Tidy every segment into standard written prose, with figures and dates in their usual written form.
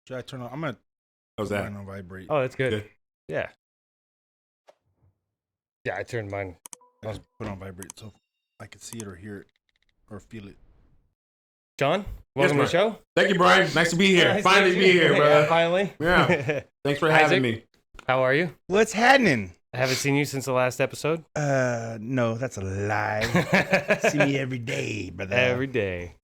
Should I turn on? I'm gonna How's put that? mine on vibrate. Oh, that's good. Good. Yeah. Yeah, I turned mine. I just put it on vibrate so I can see it or hear it or feel it. John, welcome to the show. Thank you, Brian. Nice to be here. Nice Finally to be here, Yeah, bro. finally. Yeah. Thanks for having me. How are you? What's happening? I haven't seen you since the last episode. No, that's a lie. See me every day, brother. Every day.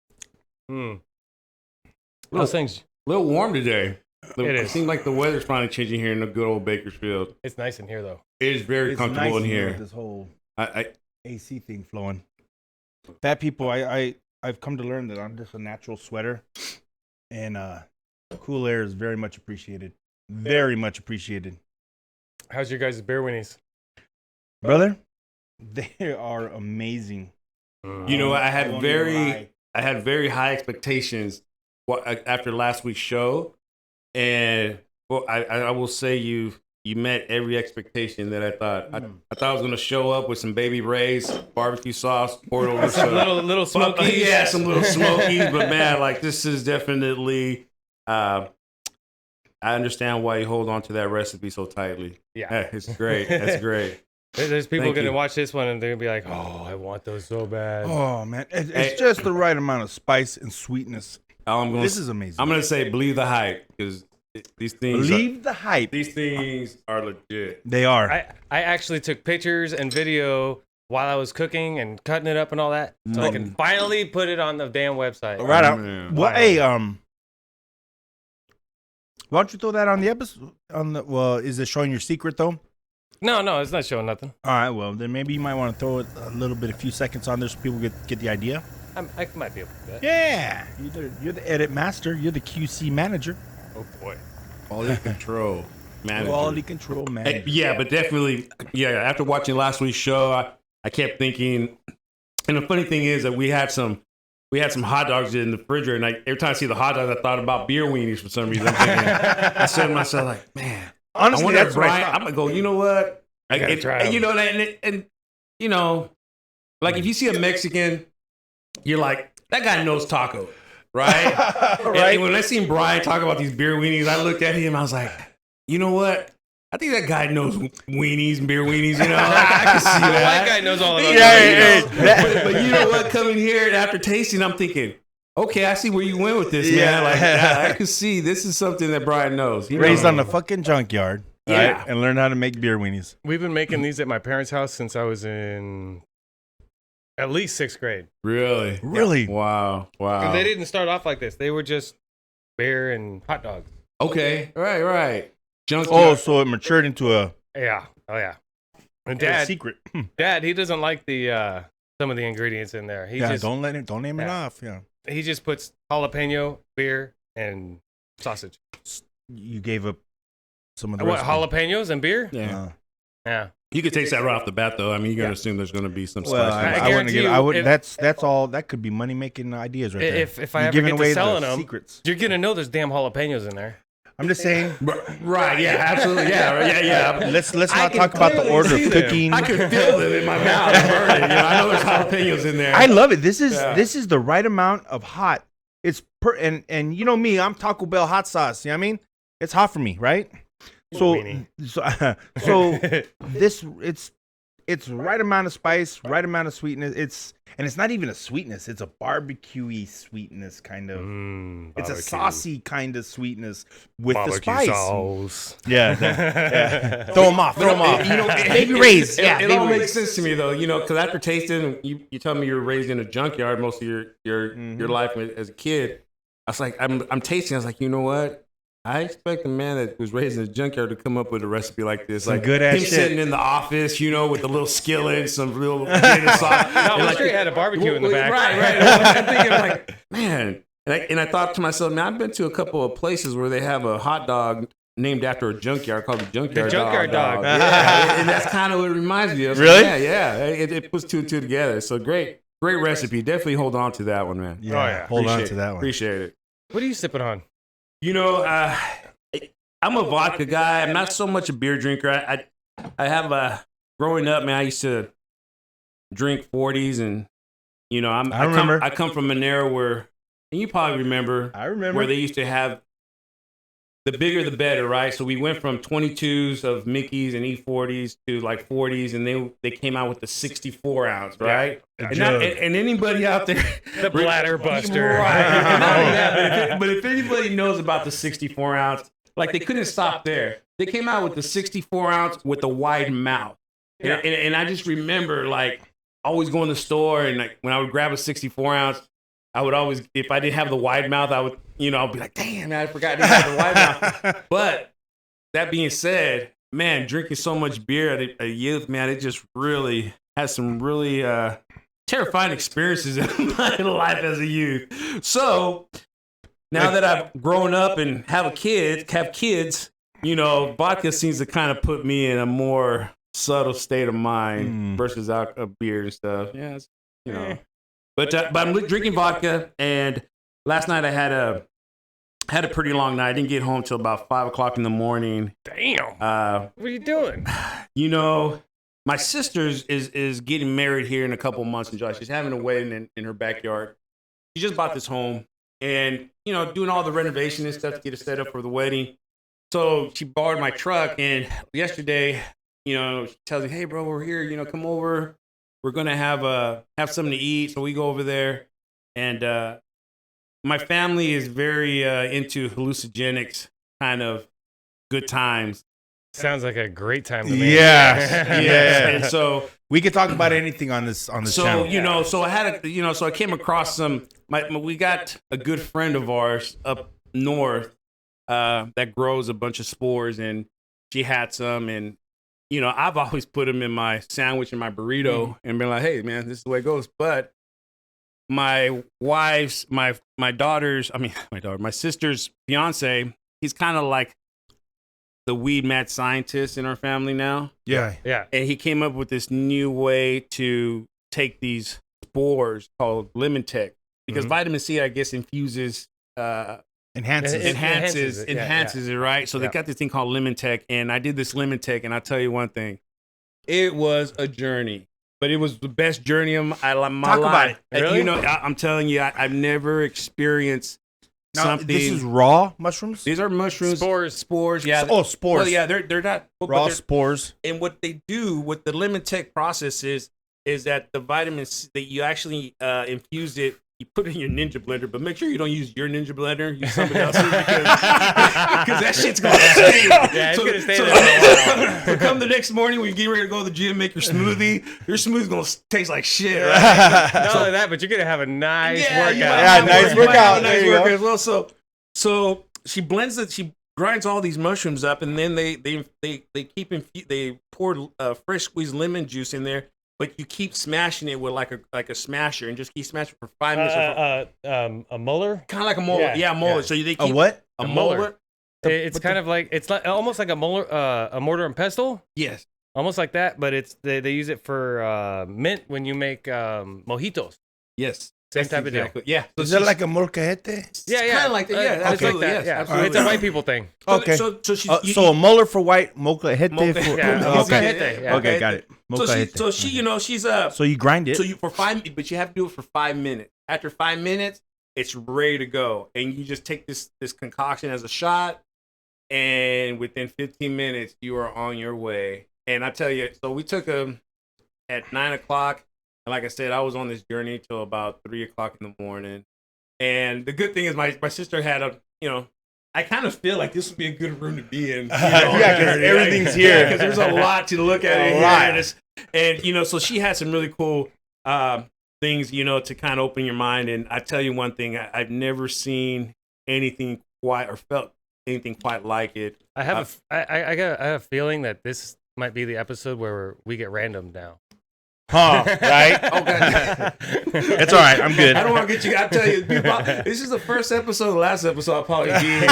How's things? A little warm today. It It is. seems like the weather's finally changing here in the good old Bakersfield. It's nice in here, though. It is very It's comfortable nice in here. with this whole I AC thing flowing. Fat people, I've come to learn that I'm just a natural sweater, and cool air is very much appreciated. Very much appreciated, How's your guys' beer winnies? brother. They are amazing. You know, I had won't even lie. very high expectations after last week's show, and well, I will say you met every expectation that I thought. I thought I was gonna show up with some Baby Ray's barbecue sauce poured over Some little smoky. yeah, some little smokies. But man, like this is definitely. I understand why you hold on to that recipe so tightly. Yeah. It's great. That's great. There's people Thank going to you. watch this one and they're going to be like, oh, I want those so bad. Oh man, it's Hey. just the right amount of spice and sweetness. This is amazing. I'm gonna say believe the hype because these things. Believe the hype. These things are legit. They are. I actually took pictures and video while I was cooking and cutting it up and all that, so I can finally put it on the damn website. Right Oh, out. man. Well, hey, why don't you throw that on the episode? Well, is it showing your secret though? No, it's not showing nothing. All right. Well, then maybe you might want to throw it a few seconds on there so people get the idea. I might be able to do that. Yeah. You're the edit master. You're the QC manager. Oh boy. Quality control, manager. Quality control manager. Hey, yeah, but definitely, yeah. After watching last week's show, I kept thinking, and the funny thing is that we had some hot dogs in the refrigerator, and every time I see the hot dogs, I thought about beer weenies for some reason. I'm thinking, I said to myself, like, man, Honestly, I wonder that's if what I Brian. thought. I'm gonna go. You know what? I gotta try 'em. You know, and you know, like if you see a Mexican, you're like, that guy knows taco, right? Right. And when I seen Brian talk about these beer weenies, I looked at him. I was like, you know what? I think that guy knows weenies and beer weenies. You know, I can see The that. white guy knows all about Yeah, that. yeah, But you know what? Coming here and after tasting, I'm thinking, okay, I see where you went with this, Yeah. man. Like I can see this is something that Brian knows. He Raised knows. on the fucking junkyard. Yeah. Right? And learned how to make beer weenies. We've been making these at my parents' house since I was in at least 6th grade. Really. Really? Wow. Wow. And they didn't start off like this. They were just beer and hot dogs. Okay. Right. Oh, Junkyard. so it matured into a Yeah. Oh yeah. And a secret. Dad, he doesn't like the some of the ingredients in there. He Yeah, just don't name it Yeah. off. Yeah. he just puts jalapeno, beer, and sausage. You gave up some of the What, recipe. jalapenos and beer? Yeah. Yeah. You could taste that right off the bat, though. I mean, you're gonna Yeah. assume there's gonna be some Well, spice. I I wouldn't guarantee give. you, I would. if- That's all. That could be money making ideas right there. If I You're ever giving get away to selling the them, secrets. you're gonna know there's damn jalapenos in there. I'm just saying. Right? Yeah. Absolutely. Yeah. Right, yeah. Let's I not can talk about the clearly order see of them. cooking. I can feel them in my mouth. I'm burning. You know, I know there's jalapenos in there. I love it. This is Yeah. this is the right amount of hot. It's and you know me, I'm Taco Bell hot sauce. You know what I mean? It's hot for me, right? So Weenie. so this it's right amount of spice, right amount of sweetness. It's not even a sweetness. It's a barbecue-y sweetness kind of. It's a barbecue. saucy kind of sweetness with Barbecue the spice. sauce. Yeah, yeah. Throw them off. Throw them off. You know, Baby Ray's. It, Yeah, it Baby all Ray's. makes sense to me though, you know, because after tasting, you tell me you were raised in a junkyard most of your life as a kid. I was like, I'm tasting. I was like, you know what? I expect a man that was raised in a junkyard to come up with a recipe like this. Some Like good-ass him shit. sitting in the office, you know, with the little skillet, some real potato sauce. No, And I'm like- sure he had a barbecue in the back. Right. I'm thinking like, man. And I thought to myself, man, I've been to a couple of places where they have a hot dog named after a junkyard called the Junkyard The Junkyard Dog. Yeah, and that's kind of what it reminds me of. So, Really? Yeah. It puts two and two together. So great recipe. Definitely hold on to that one, man. Yeah, yeah. hold on Appreciate to it. that one. Appreciate it. What are you sipping on? You know, I'm a vodka guy. I'm not so much a beer drinker. I have growing up, man. I used to drink 40s, and you know, I remember. I come from an era where, and you probably remember, I remember. where they used to have the bigger the better, right? So we went from 22s of Mickey's and E40s to like 40s, and they came out with the 64 ounce, right? And, and anybody out there, The bladder buster. right? And not only that, but if anybody knows about the 64 ounce, like they couldn't stop there. They came out with the 64 ounce with the wide mouth, and I just remember like always going to the store and like when I would grab a 64 ounce. I would always, if I didn't have the wide mouth, I would, I'd be like, damn, man, I forgot to have the wide mouth. But that being said, man, drinking so much beer at a youth, man, it just really has some really terrifying experiences in my life as a youth. So now that I've grown up and have kids, vodka seems to kind of put me in a more subtle state of mind versus beer and stuff. Yeah, But I'm drinking vodka, and last night I had a pretty long night. I didn't get home till about 5 o'clock in the morning. Damn. What are you doing? My sister is getting married here in a couple months in July. She's having a wedding in her backyard. She just bought this home, and doing all the renovation and stuff to get it set up for the wedding. So she borrowed my truck, and yesterday, she tells me, "Hey, bro, we're here. Come over. We're gonna have something to eat." So we go over there, and my family is very into hallucinogenics, kind of good times. Sounds like a great time to me. Yeah. And so we could talk about anything on this channel. So I had so I came across we got a good friend of ours up north that grows a bunch of spores, and she had some, and I've always put them in my sandwich and my burrito and been like, hey, man, this is the way it goes. But my wife's, my sister's fiance, he's kind of like the weed mad scientist in our family now. Yeah. And he came up with this new way to take these spores called Lemon Tech, because vitamin C, I guess, infuses enhances it, right? So they got this thing called Lemon Tech, and I did this Lemon Tech, and I'll tell you one thing, it was a journey, but it was the best journey of my life. Talk about it. Really? I'm telling you, I've never experienced something. This is raw mushrooms? These are mushrooms. Spores. Yeah. Oh, spores. Well, yeah, they're not raw spores. And what they do with the Lemon Tech process is that the vitamin C, that you actually infuse it. You put it in your Ninja blender, but make sure you don't use your Ninja blender. Use somebody else's because that shit's going to stay. Yeah, it's going to stay there for a while. So come the next morning when you get ready to go to the gym, make your smoothie's going to taste like shit, right? Not only that, but you're going to have a nice workout. Nice workout. Nice workout as well. So she blends it. She grinds all these mushrooms up, and then they pour fresh squeezed lemon juice in there. But you keep smashing it with like a smasher, and just keep smashing for 5 minutes. A Mueller? Kind of like a molar. Yeah, molar. Yeah. So they keep a what? A molar. It's kind of like almost like a molar, a mortar and pestle. Yes, almost like that. But it's they use it for mint when you make mojitos. Yes, same type of deal. Yeah. So is that like a molcajete? Yeah, kind of like that. Yeah, absolutely. Like that. Yes, yeah. It's a white people thing. Okay. So a molar for white, molcajete for molcajete. Yeah. Okay, got it. So she, she's So you grind it. So you but you have to do it for 5 minutes. After 5 minutes, it's ready to go, and you just take this concoction as a shot, and within 15 minutes you are on your way. And I tell you, so we took them at 9 o'clock, and like I said, I was on this journey till about 3 o'clock in the morning. And the good thing is, my sister had I kind of feel like this would be a good room to be in. Yeah, because everything's here. Because there's a lot to look at. A lot. And so she had some really cool things, to kind of open your mind. And I tell you one thing, I've never seen anything quite or felt anything quite like it. I have a feeling that this might be the episode where we get random now. Huh, right? Okay. It's all right. I'm good. I don't want to get you. I tell you, this is the first episode. The last episode I'll probably be here.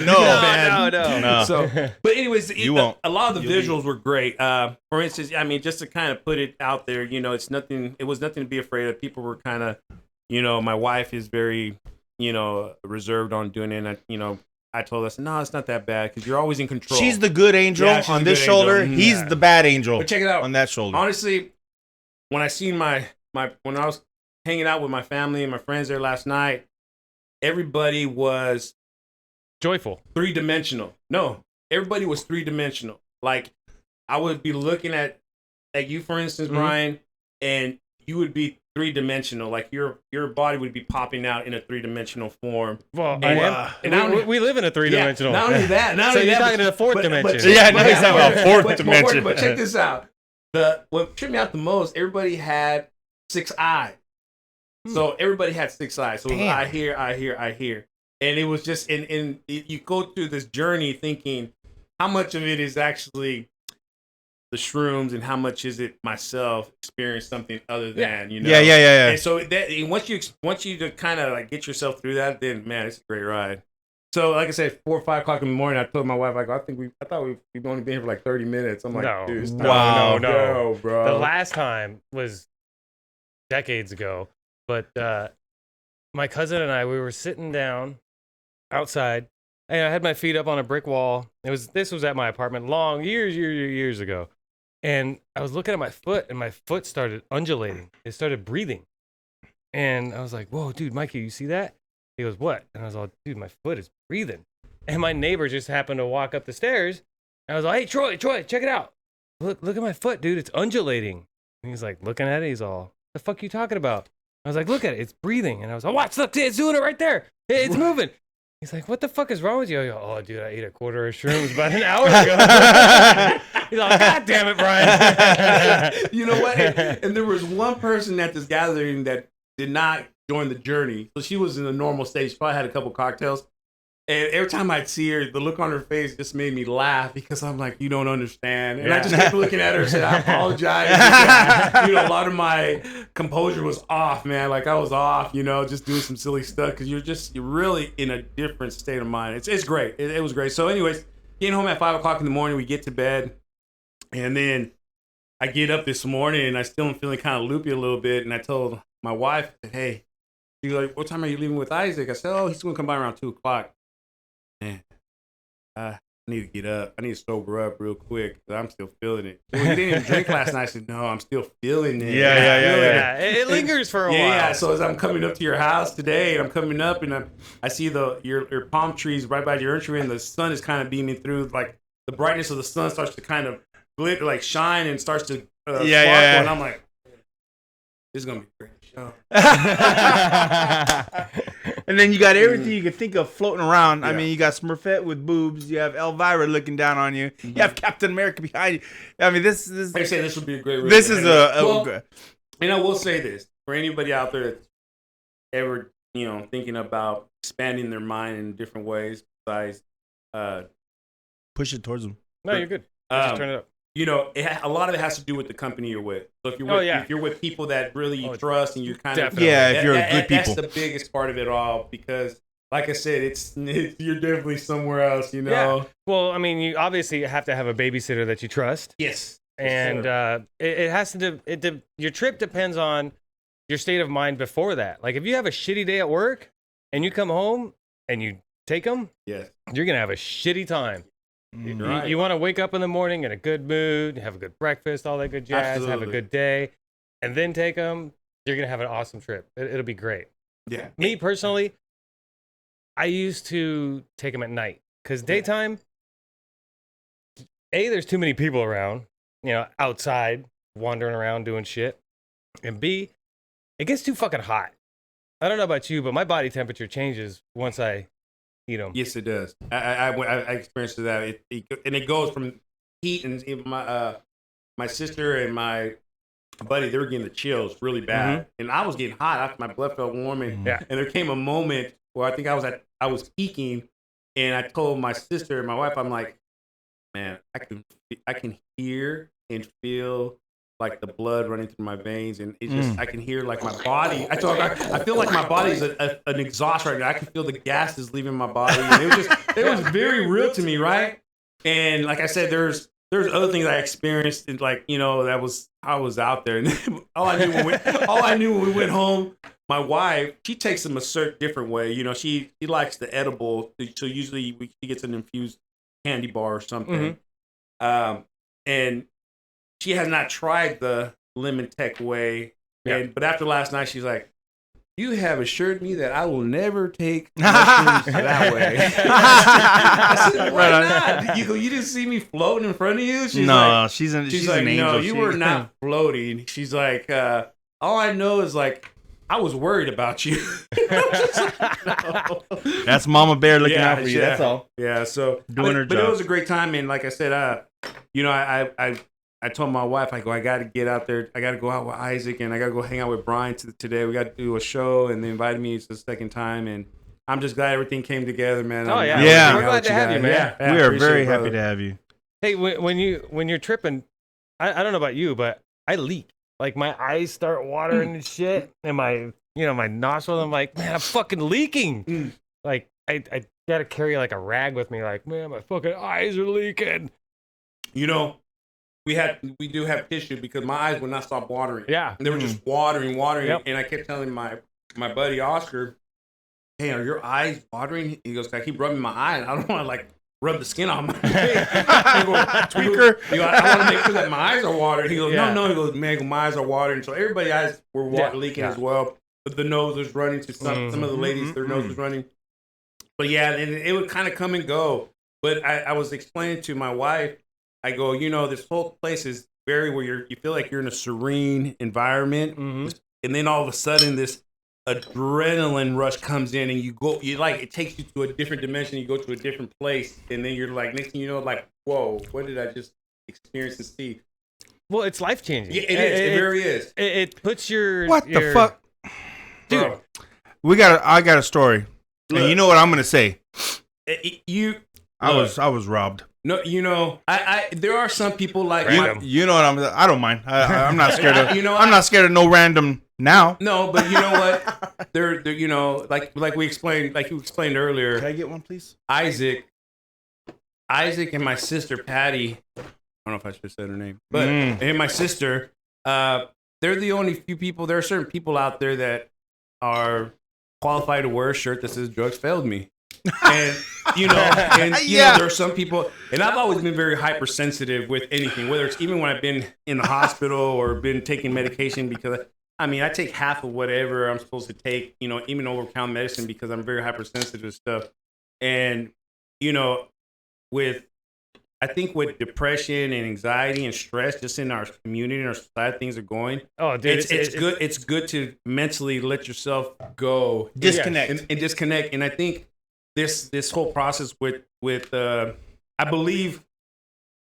No. So, but anyways, you won't. A lot of the visuals were great. For instance, I mean, just to kind of put it out there, it's nothing. It was nothing to be afraid of. People were kind of, my wife is very, reserved on doing it. And I told us, no, it's not that bad because you're always in control. She's the good angel on this shoulder. Angel. He's the bad angel. But check it out on that shoulder. Honestly, when I seen when I was hanging out with my family and my friends there last night, everybody was Joyful. 3-dimensional. No, everybody was 3-dimensional. Like I would be looking at you, for instance, Brian, and you would be 3-dimensional. Like your body would be popping out in a 3-dimensional form. Well, we live in a 3-dimensional. Not only that, so you're talking to the fourth dimension. He's talking about fourth dimension. But check this out. What tripped me out the most, everybody had 6 eyes. So everybody had 6 eyes. So it was I hear. And it was just, and you go through this journey thinking, how much of it is actually the shrooms and how much is it myself experience something other than, you know? Yeah. And so that, and once you kind of like get yourself through that, then man, it's a great ride. So like I said, 4 or 5 o'clock in the morning, I told my wife, I thought we've only been here for like 30 minutes. I'm like, no, dude, no, bro. The last time was decades ago, but my cousin and I, we were sitting down outside, and I had my feet up on a brick wall. This was at my apartment years ago. And I was looking at my foot, and my foot started undulating. It started breathing. And I was like, whoa, dude, Mikey, you see that? He goes, what? And I was like, dude, my foot is breathing. And my neighbor just happened to walk up the stairs. And I was like, hey, Troy, check it out. Look at my foot, dude. It's undulating. And he's like, looking at it. He's all, the fuck you talking about? I was like, look at it. It's breathing. And I was like, watch, look, it's doing it right there. It's moving. He's like, what the fuck is wrong with you? I go, oh, dude, I ate a quarter of shrooms about an hour ago. He's like, God damn it, Brian. You know what? And there was one person at this gathering that did not join the journey. So she was in a normal state. She probably had a couple cocktails. And every time I'd see her, the look on her face just made me laugh because I'm like, you don't understand. And I just kept looking at her and said, I apologize. You know, a lot of my composure was off, man. Like I was off, you know, just doing some silly stuff because you're really in a different state of mind. It's great. It was great. So anyways, getting home at 5 o'clock in the morning, we get to bed. And then I get up this morning and I still am feeling kind of loopy a little bit. And I told my wife, hey, she's like, what time are you leaving with Isaac? I said, oh, he's going to come by around 2 o'clock. Man, I need to get up. I need to sober up real quick. I'm still feeling it. Well, you didn't even drink last night. I said, no, I'm still feeling it. Yeah. It lingers for a while. Yeah. So as I'm coming up to your house today, and I'm coming up, and I see your palm trees right by your entry, and the sun is kind of beaming through. Like the brightness of the sun starts to kind of glitter, like shine, and starts to sparkle. And I'm like, this is gonna be a great show. And then you got everything you can think of floating around. Yeah. I mean, you got Smurfette with boobs. You have Elvira looking down on you. You have Captain America behind you. I mean, this Like I say, this would be a great. This is And I will say this for anybody out there that's ever, you know, thinking about expanding their mind in different ways besides push it towards them. No, you're good. Just turn it up. You know, a lot of it has to do with the company you're with. So if you're with people that really you trust and you kind of if you're good people, that's the biggest part of it all. Because, like I said, it's you're definitely somewhere else. You know. Yeah. Well, I mean, you obviously have to have a babysitter that you trust. Yes. And it has to. Your trip depends on your state of mind before that. Like if you have a shitty day at work and you come home and you take them, yes, you're gonna have a shitty time. Right. You want to wake up in the morning in a good mood, have a good breakfast, all that good jazz, Absolutely. have a good day, and then take them. You're going to have an awesome trip. It'll be great. Yeah. Me personally, I used to take them at night because daytime, A, there's too many people around, you know, outside, wandering around doing shit. And B, it gets too fucking hot. I don't know about you, but my body temperature changes once I eat them. Yes, it does. I experienced that. And it goes from heat and my sister and my buddy, they were getting the chills really bad, and I was getting hot after my blood felt warm, and there came a moment where I think I was peaking, and I told my sister and my wife, I'm like, man, I can hear and feel like the blood running through my veins, and it's just I can hear like my body. I feel like my body's an exhaust right now. I can feel the gases leaving my body. And it was very real to me, right? And like I said, there's other things I experienced, and like, you know, I was out there, and all I knew when we went home, my wife, she takes them a certain different way. You know, she likes the edible, so usually she gets an infused candy bar or something, and she has not tried the lemon tech way. But after last night, she's like, you have assured me that I will never take mushrooms that way. I said, why not? You go, you didn't see me floating in front of you? She's like, she's she's she's like, an angel. no, you were not floating. She's like, all I know is like, I was worried about you. No. That's Mama Bear looking out for you. Yeah. That's all. Yeah, so Doing her but job. it was a great time, and like I said, I told my wife, I go, I got to get out there. I got to go out with Isaac, and I got to go hang out with Brian today. We got to do a show, and they invited me the second time, and I'm just glad everything came together, man. Oh, yeah. Yeah. We're glad to have you, man. Yeah, We are appreciate very it, happy brother. to have you. Hey, when you're tripping, I don't know about you, but I leak. Like my eyes start watering and shit, and my nostrils. I'm like, man, I'm fucking leaking. Like I gotta carry like a rag with me. Like, man, my fucking eyes are leaking. You know, we do have tissue because my eyes would not stop watering. Yeah. And they were just watering, Yep. and I kept telling my buddy Oscar, hey, are your eyes watering? He goes, I keep rubbing my eye, and I don't want to like rub the skin off my face. Tweaker. He goes, I want to make sure that my eyes are watering. He goes, Yeah. no. He goes, man, my eyes are watering. So everybody's eyes were leaking as well. But the nose was running to some of the ladies, their nose was running. But yeah, and it would kind of come and go. But I was explaining to my wife, I go, this whole place is very where you feel like you're in a serene environment. And then all of a sudden this adrenaline rush comes in and it takes you to a different dimension. You go to a different place. And then you're like, next thing you know, like, whoa, what did I just experience and see? Well, it's life changing. Yeah, it is. It really is. It puts your What the fuck, dude. Bro, I got a story. Look. And you know what I'm gonna say? I Look. was robbed. No, I there are some people like Random. You know what I don't mind. I'm not scared of. I'm not scared of no random now. No, but you know what? They're like we explained, like you explained earlier. Can I get one, please? Isaac and my sister Patty. I don't know if I should have said her name, but and my sister. They're the only few people. There are certain people out there that are qualified to wear a shirt that says "Drugs failed me." And there are some people, and I've always been very hypersensitive with anything, whether it's even when I've been in the hospital or been taking medication, because I take half of whatever I'm supposed to take, even over-count medicine, because I'm very hypersensitive to stuff. And I think with depression and anxiety and stress, just in our community and our society, things are going. Oh, dude, it's good. It's good to mentally let yourself go, Disconnect. and disconnect. And I think this whole process with I believe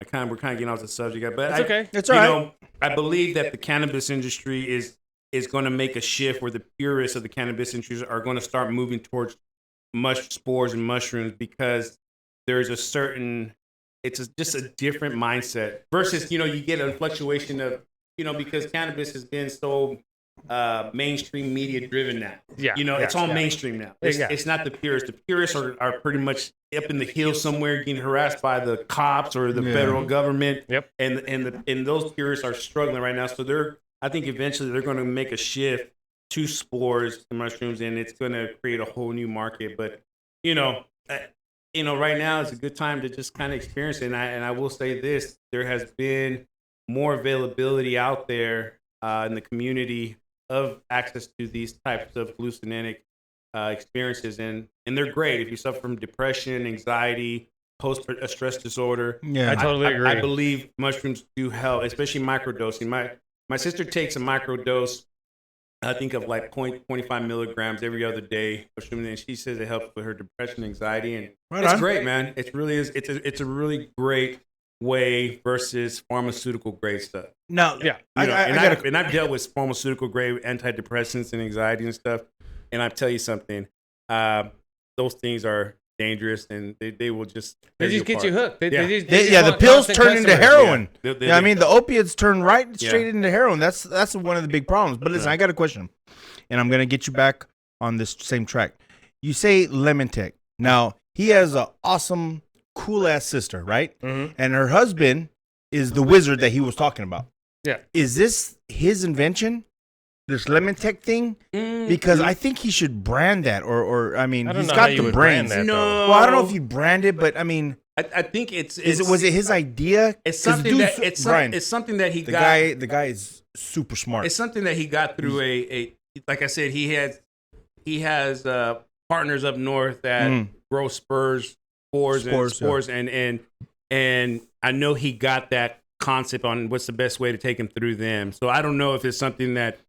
we're kind of getting off the subject, but It's okay. It's all right. I believe that the cannabis industry is going to make a shift where the purists of the cannabis industry are going to start moving towards spores and mushrooms, because there's a certain, just a different mindset versus, you get a fluctuation of, because cannabis has been so mainstream media driven now. Yeah. It's all mainstream now. Yeah. It's not the purists. The purists are pretty much up in the hills somewhere getting harassed by the cops or the federal government. Yep. And those purists are struggling right now. So I think eventually they're going to make a shift to spores and mushrooms, and it's going to create a whole new market. But, right now it's a good time to just kind of experience it. And I will say this, there has been more availability out there in the community of access to these types of hallucinogenic experiences. And they're great if you suffer from depression, anxiety, post-stress disorder. Yeah. I totally agree. I believe mushrooms do help, especially microdosing. My sister takes a microdose, I think of like 0.25 milligrams every other day of shroom, and she says it helps with her depression, anxiety, and it's great, man. It really is. It's a really great way versus pharmaceutical grade stuff. No, Yeah. I've dealt with pharmaceutical grade antidepressants and anxiety and stuff, and I tell you something, those things are dangerous, and they will just They just get you hooked. They just the pills constant turn into customers. heroin. They- Yeah, I mean the opiates turn right straight Yeah. into heroin. That's one of the big problems. But listen, I got a question, and I'm gonna get you back on this same track. You say Lemon Tech. Now he has an awesome, cool ass sister, right? Mhm. And her husband is the wizard that he was talking about. Yeah. Is this his invention? This Lemon Tech thing? Because I think he should brand that, or I mean, I don't he's know got how you the would brand brains. that, No. though. Well, I don't know if you brand it, but I mean, I think was was it his idea? It's 'Cause something dude, that it's Brian, something that he the got. guy is super smart. It's something that he got through a like I said, he had he has partners up north that grow spores and I know he got that concept on what's the best way to take him through them. So I don't know if it's something that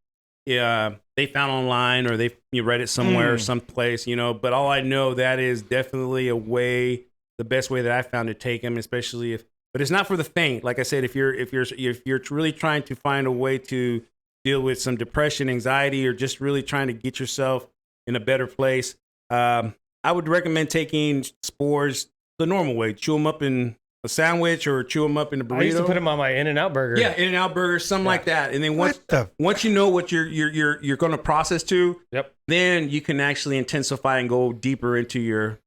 they found online or they read it somewhere or someplace, but all I know that is definitely the best way that I found to take him, especially but it's not for the faint. Like I said, if you're really trying to find a way to deal with some depression, anxiety, or just really trying to get yourself in a better place, I would recommend taking spores the normal way. Chew them up in a sandwich or chew them up in a burrito. I used to put them on my In-N-Out burger. Yeah, In-N-Out burger, something like that. And then once you know what you're going to process to, then you can actually intensify and go deeper into your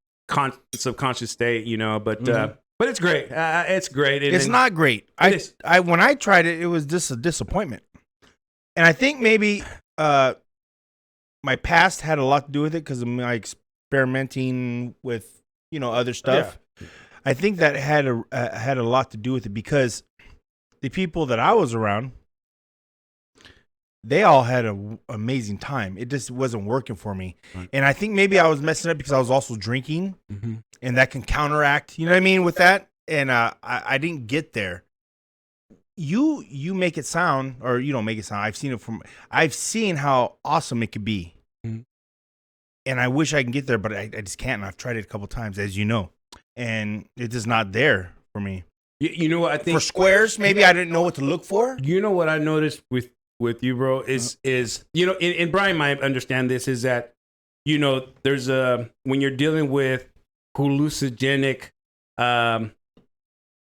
subconscious state. But it's great. It's great. It's not great. When I tried it, it was just a disappointment, and I think maybe my past had a lot to do with it because of my experimenting with other stuff. Yeah. I think that had a lot to do with it because the people that I was around, they all had an amazing time. It just wasn't working for me. Right. And I think maybe I was messing up because I was also drinking, and that can counteract, with that. And I didn't get there. You make it sound, or you don't make it sound. I've seen how awesome it could be. Mm-hmm. And I wish I can get there, but I just can't. And I've tried it a couple times, as you know. And it's just not there for me. You know what I think? For squares, maybe I didn't know what to look for. You know what I noticed with you, bro, is and Brian might understand this, is that, there's when you're dealing with hallucinogenic, how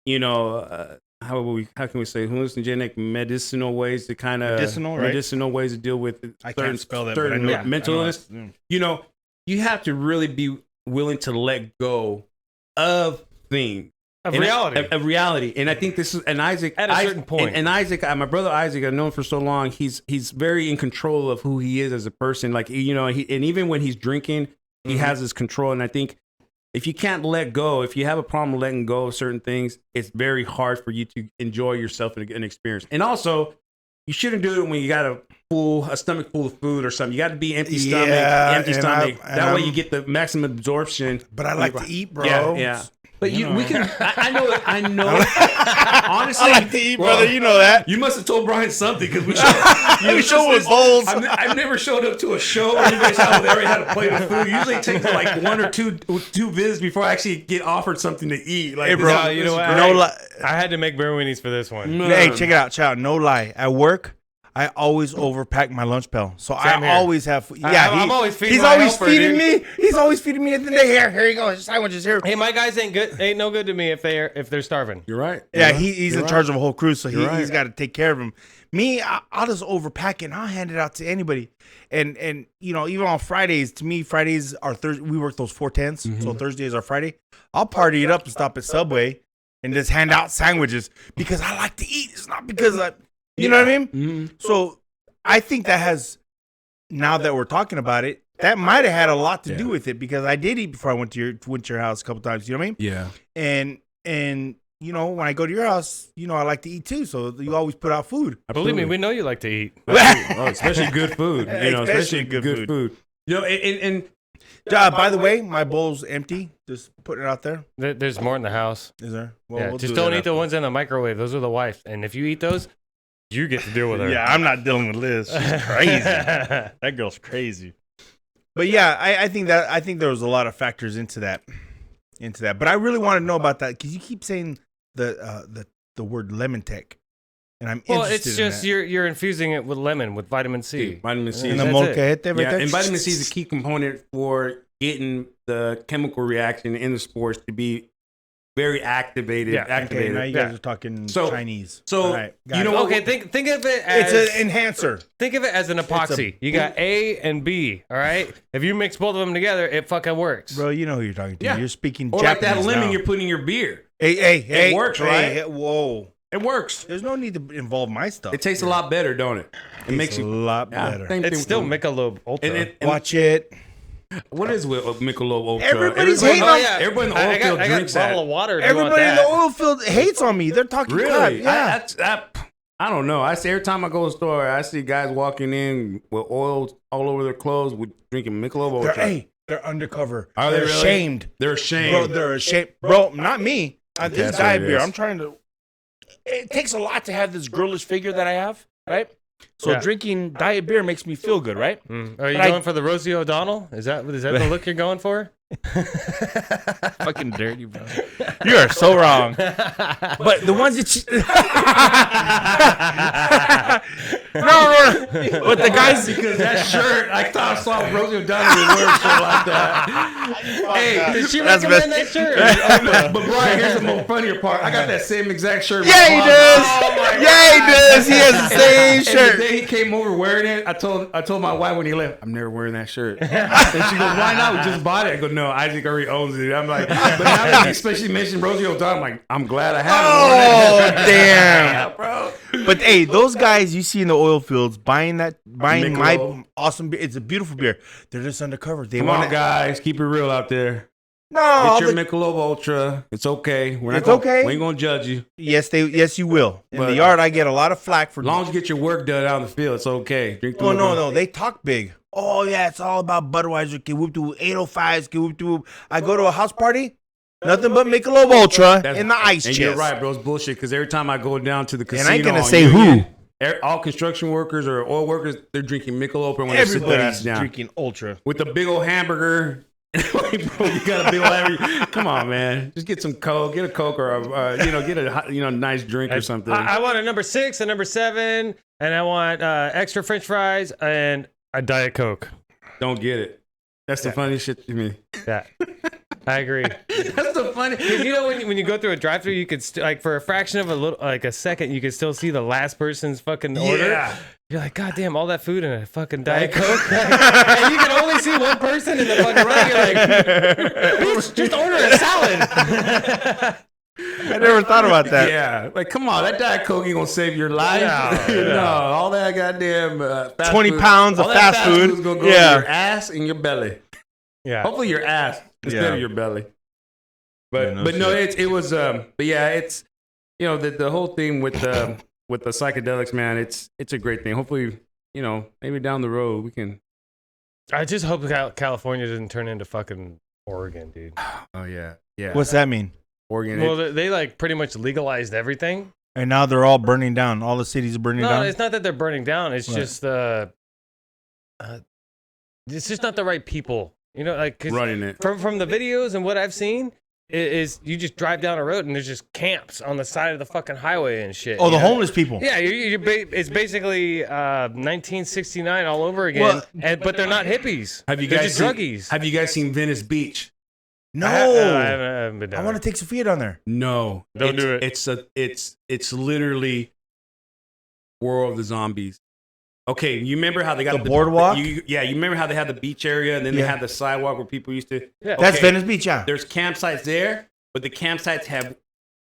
can we say hallucinogenic medicinal ways to kind of medicinal ways to deal with certain mental illness. You have to really be willing to let go of things. Of reality. And I think this is, and Isaac, at a certain point. And Isaac, my brother Isaac, I've known for so long, he's very in control of who he is as a person. Like, and even when he's drinking, he has his control. And I think if you can't let go, if you have a problem letting go of certain things, it's very hard for you to enjoy yourself and experience. And also, you shouldn't do it when you got a stomach full of food or something. You got to be empty stomach. That way you get the maximum absorption. But I like to eat, bro. Yeah. But we can. I know. Honestly, I like to eat, brother. You know that. You must have told Brian something because we show with bowls. I've never showed up to a show where you guys have already had a plate of food. Usually it takes like one or two visits before I actually get offered something to eat. Like, hey, bro, you know what? I had to make beer weenies for this one. Hey, check it out, child. No lie. At work, I always overpack my lunch pail, so always have food. Yeah, I'm always feeding. He's always feeding me. He's always feeding me at the day. Here you go. Sandwiches here. Hey, my guys ain't no good to me if they're starving. You're right. Yeah, he's in charge of a whole crew, so he's got to take care of them. Me, I'll just overpack it and I'll hand it out to anybody. And even on Fridays, to me, Fridays are Thursday. We work those 410s, so Thursday is our Friday. I'll party it up and stop at Subway and just hand out sandwiches because I like to eat. It's not because you know what I mean? Mm-hmm. So I think that has, now that we're talking about it, that might have had a lot to do with it because I did eat before I went to your house a couple times. You know what I mean? Yeah. And when I go to your house, I like to eat too. So you always put out food. Believe me, we know you like to eat. Especially good food. Especially good food. By the way, my bowl's empty. Just putting it out there. There's more in the house. Is there? Well, yeah, just don't eat the ones in the microwave. Those are the wife's. And if you eat those, you get to deal with her. Yeah, I'm not dealing with Liz. She's crazy. That girl's crazy. But yeah, I think there was a lot of factors into that. But I really want to know about that because you keep saying the word lemon tech, and I'm interested. Well, it's just in that. You're infusing it with lemon with vitamin C. Vitamin C. And the molcajete right there. And vitamin C is a key component for getting the chemical reaction in the spores to be very activated. Okay, now you guys are talking Chinese. So right, okay, think of it as it's an enhancer. Think of it as an epoxy. You got A and B. All right. If you mix both of them together, it fucking works. Bro, you know who you're talking to. Yeah. You're speaking or Japanese like that lemon now. You're putting in your beer. Hey, it works, right? Hey, whoa. It works. There's no need to involve my stuff. It tastes a lot better, don't it? It makes a lot better. It's still Michelob Ultra. Watch it. What is with Michelob Ultra? Everybody's hating on everybody in the oil field drinks a bottle of water. Everybody in the oil field hates on me. They're talking crap. Really? Yeah. I don't know. I see every time I go to the store, I see guys walking in with oil all over their clothes, with drinking Michelob Ultra. They're undercover. Are they They're really? ashamed. They're ashamed. Bro, they're ashamed. Bro, not me. This That's diet what it beer. is. I'm trying to. It takes a lot to have this girlish figure that I have, right? So Yeah. drinking diet beer makes me feel good, right? Are you But going for the Rosie O'Donnell? Is that the look you're going for? Fucking dirty, bro. You are so wrong. But the ones that you... no. But the guys... Because that shirt, I thought I saw Rosie O'Donnell wear a shirt like that. Hey, Did she That's recommend best. that shirt? but Brian, here's the more funnier part. I got that same exact shirt. Yeah, he does. Yeah, he does. He has the same And the shirt. day he came over wearing it, I told my wife when he left, I'm never wearing that shirt. And she goes, why not? We just bought it. I go, no, Isaac already owns it. I'm like, but now that he especially mentioned Rosie O'Donnell, I'm like, I'm glad I have it. Oh, damn. Yeah, bro. But hey, those guys you see in the oil fields buying my Michelob. awesome beer. It's a beautiful beer. They're just undercover. They Come want on, guys, keep it real out there. No, all Get your the- Michelob Ultra. It's okay. We're not It's gonna, okay. We ain't gonna judge you. yes, you will. In But- the yard, I get a lot of flack for. As long as you get your work done out in the field, it's okay. Drink the Oh Michelob. no, they talk big. Oh yeah, it's all about Budweiser. Get whoop to 805s. Get whoop to. I go to a house party, nothing but Michelob Ultra That's- in the ice And chest. you're right, bro. It's bullshit. Because every time I go down to the And casino, I ain't gonna on say Union, who. all construction workers or oil workers, they're drinking Michelob Ultra when they sit their Everybody's ass down drinking Ultra. with a big old hamburger. Like, bro, you got a big old hamburger. Come on, man. Just get some Coke. Get a Coke or get a nice drink or something. I want a number 6, a number 7, and I want extra French fries and a Diet Coke. Don't get it. That's the funniest shit to me. Yeah, I agree. That's the funny. You know when you go through a drive-through, you could like for a fraction of a second, you could still see the last person's fucking order. Yeah. You're like, God damn, all that food and a fucking Diet Coke, and you can only see one person in the fucking run. You're like, bitch, just order a salad. I never thought about that. Yeah, like come on, that Diet Coke ain't gonna save your life. No, No, all that goddamn fast 20 food- pounds of all that fast food. food's gonna go Yeah. to your ass and your belly. Yeah, Hopefully your ass instead Yeah. of your belly. But Yeah, no but no, shit. it was but yeah, it's the whole thing with the psychedelics, man. It's a great thing. Hopefully, maybe down the road we can. I just hope California doesn't turn into fucking Oregon, dude. Oh yeah, yeah. What's that mean? Oregon? Well, they like pretty much legalized everything. And now they're all burning down. All the cities are burning No, down. it's not that they're burning down. It's Right. just it's just not the right people. You know, like 'cause running it. from the videos and what I've seen is you just drive down a road and there's just camps on the side of the fucking highway and shit. Oh, you the know? homeless people. Yeah, it's basically 1969 all over again. Well- But they're not hippies. Have you They're guys just druggies? Have you guys seen Venice Beach? No, I haven't been down I want to take Sophia down there. No, Don't do it. It's literally World of the Zombies. Okay, you remember how they got The boardwalk? You remember how they had the beach area and then they Yeah. had the sidewalk where people used to. Yeah. That's Okay. Venice Beach, yeah. There's campsites there, but the campsites have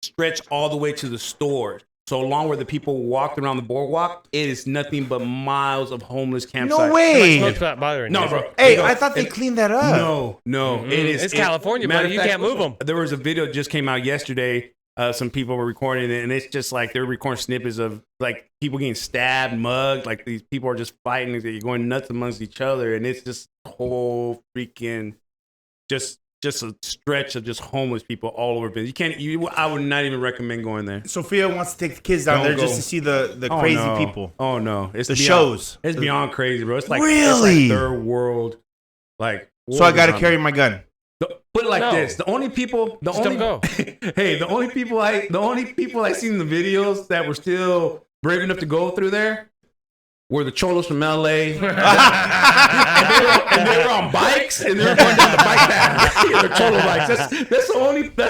stretched all the way to the stores. So along where the people walked around the boardwalk, it is nothing but miles of homeless campsites. No way. Smoke's not bothering No, you. bro. Hey, They go- I thought they and- cleaned that up. No, it is. It's California, matter buddy. of You can't move 'em. There was a video that just came out yesterday. Some people were recording it, and it's just like they're recording snippets of like people getting stabbed, mugged. Like these people are just fighting, they're going nuts amongst each other, and it's just whole freaking just a stretch of just homeless people all over. You can't. I would not even recommend going there. Sophia wants to take the kids down Don't there go. just to see the Oh, crazy no. people. Oh no, it's The beyond- shows. It's beyond crazy, bro. It's like Really? it's like third world. Like So I got to war carry zombie. my gun. Put it like No. this: the only people, Just don't go. Hey, the only people I seen in the videos that were still brave enough to go through there were the cholos from LA, and they were on bikes and they were going down the bike path. They're cholo bikes. That's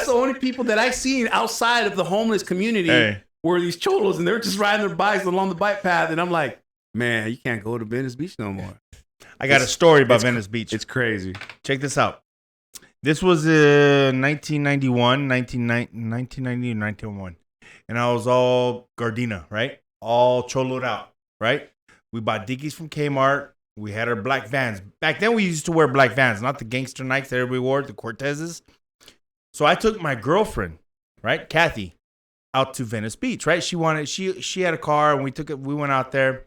the only people that I seen outside of the homeless community Hey. were these cholos, and they were just riding their bikes along the bike path. And I'm like, man, you can't go to Venice Beach no more. I got a story about Venice Beach. It's crazy. Check this out. This was 1990 or 1991. And I was all Gardena, right? All choloed out, right? We bought Dickies from Kmart. We had our black Vans. Back then, we used to wear black Vans, not the gangster Nikes that everybody wore, the Cortezes. So I took my girlfriend, right, Kathy. out to Venice Beach, right? She had a car, and we went out there,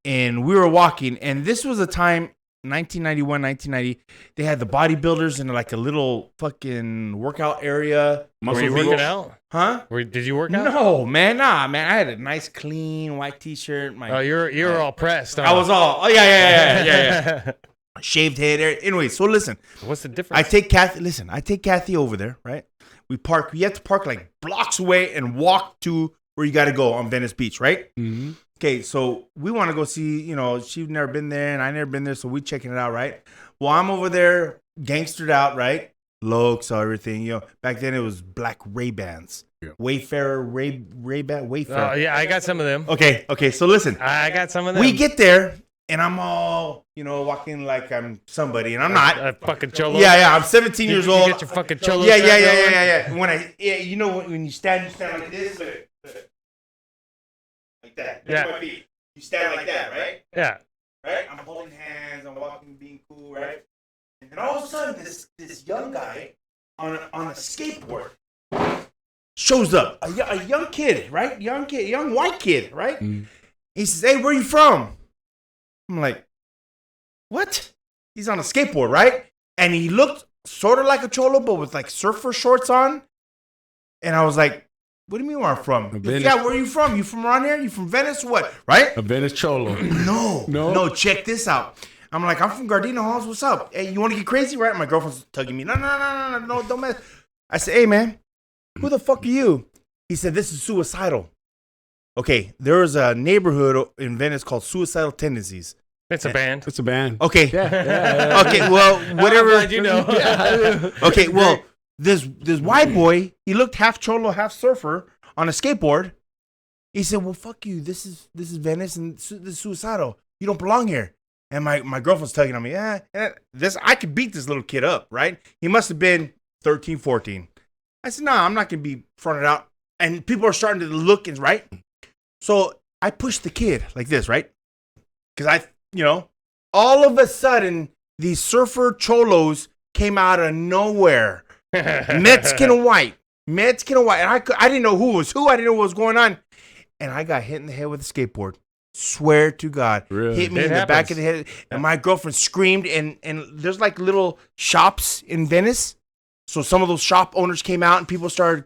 and we were walking, and this was a time, 1991, 1990, they had the bodybuilders in like a little fucking workout area. Were you working out? Huh? Did you work out? No, man, nah, man. I had a nice, clean white T-shirt. Oh, you were all pressed. Huh? I was all, oh yeah. Shaved head. Anyway, so listen. What's the difference? I take Kathy over there, right? We park. You have to park like blocks away and walk to where you got to go on Venice Beach, right? Mm-hmm. Okay, so we want to go see, she's never been there and I never been there, so we checking it out, right? Well, I'm over there, gangstered out, right? Looks, everything, Back then it was black Ray-Bans. Yeah. Wayfarer, Ray-Ban, Wayfarer. Oh, yeah, I got some of them. Okay, so listen. I got some of them. We get there, and I'm all, walking like I'm somebody, and I'm not. A fucking cholo? Yeah, I'm 17 years old. You get your fucking cholo? Yeah. When you stand like this, like that. Yeah. My feet. You stand like that, right? Yeah. Right? I'm holding hands, I'm walking, being cool, right? And then all of a sudden, this young guy on a skateboard shows up. A young kid, right? Young white kid, right? Mm. He says, "Hey, where you from?" I'm like, "What?" He's on a skateboard, right? And he looked sort of like a cholo, but with like surfer shorts on. And I was like, "What do you mean where I'm from?" Yeah, where are you from? You from around here? You from Venice? What? Right? A Venice cholo. No, check this out. I'm like, I'm from Gardena Halls. What's up? Hey, you want to get crazy, right? My girlfriend's tugging me. No, don't mess. I said, "Hey, man, who the fuck are you?" He said, "This is Suicidal." Okay, there was a neighborhood in Venice called Suicidal Tendencies. It's a band. It's a band. Okay. Yeah. Okay, well, whatever. I'm glad you know. Okay, well, this white boy, he looked half cholo, half surfer on a skateboard. He said, "Well, fuck you. This is Venice, and this is Suicidal. You don't belong here." And my girlfriend's tugging on me. I could beat this little kid up, right? He must have been 13, 14. I said, "Nah, I'm not gonna be fronted out." And people are starting to look, right? So I pushed the kid like this, right? Because all of a sudden, these surfer cholos came out of nowhere. Mexican white. And I didn't know who was who. I didn't know what was going on. And I got hit in the head with a skateboard. Swear to God. Really? Hit me in the back of the head. And my girlfriend screamed. And there's like little shops in Venice. So some of those shop owners came out and people started,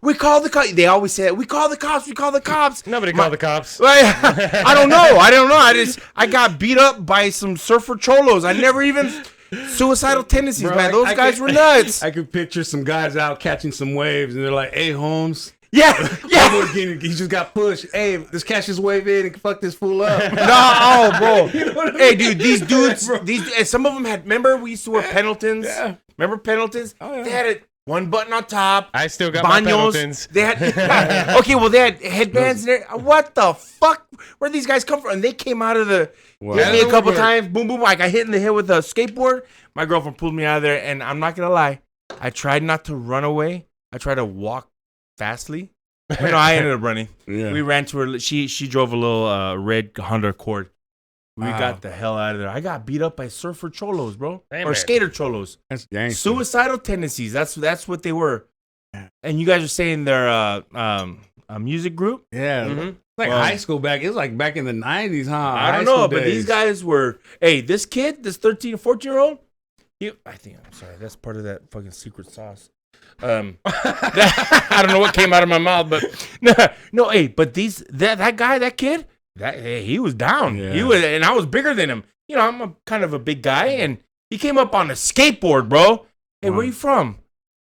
"We call the cops." They always say, "We call the cops. We call the cops." Nobody called the cops. I don't know. I got beat up by some surfer cholos. I never even... Suicidal tendencies, man. Those guys were nuts. I could picture some guys out catching some waves, and they're like, "Hey, Holmes." Yeah. He just got pushed. "Hey, let's catch this wave in and fuck this fool up." No, bro. You know hey, dude, these dudes, and some of them had, remember we used to wear Pendletons? Yeah. Remember Pendletons? Oh, yeah. They had one button on top. I still got my Pendletons. They had, okay, well, they had headbands in there. What the fuck? Where'd these guys come from? And they came out of the, hit me a couple times. Boom, boom. I got hit in the head with a skateboard. My girlfriend pulled me out of there, and I'm not going to lie. I tried not to run away. I tried to walk fastly. I ended up running. Yeah. We ran to her. She drove a little red Honda Accord. We got the hell out of there. I got beat up by surfer cholos, bro. Or skater cholos. That's gangster. Suicidal tendencies. That's what they were. And you guys are saying they're a music group? Yeah. Mm-hmm. Like high school back. It was like back in the 90s, huh? I don't know, but these guys were... Hey, this kid, this 13 or 14-year-old, I'm sorry, that's part of that fucking secret sauce. I don't know what came out of my mouth, but... No, hey, but that guy, that kid... he was down. Yeah. He was, and I was bigger than him. I'm kind of a big guy, and he came up on a skateboard, bro. Hey, where you from?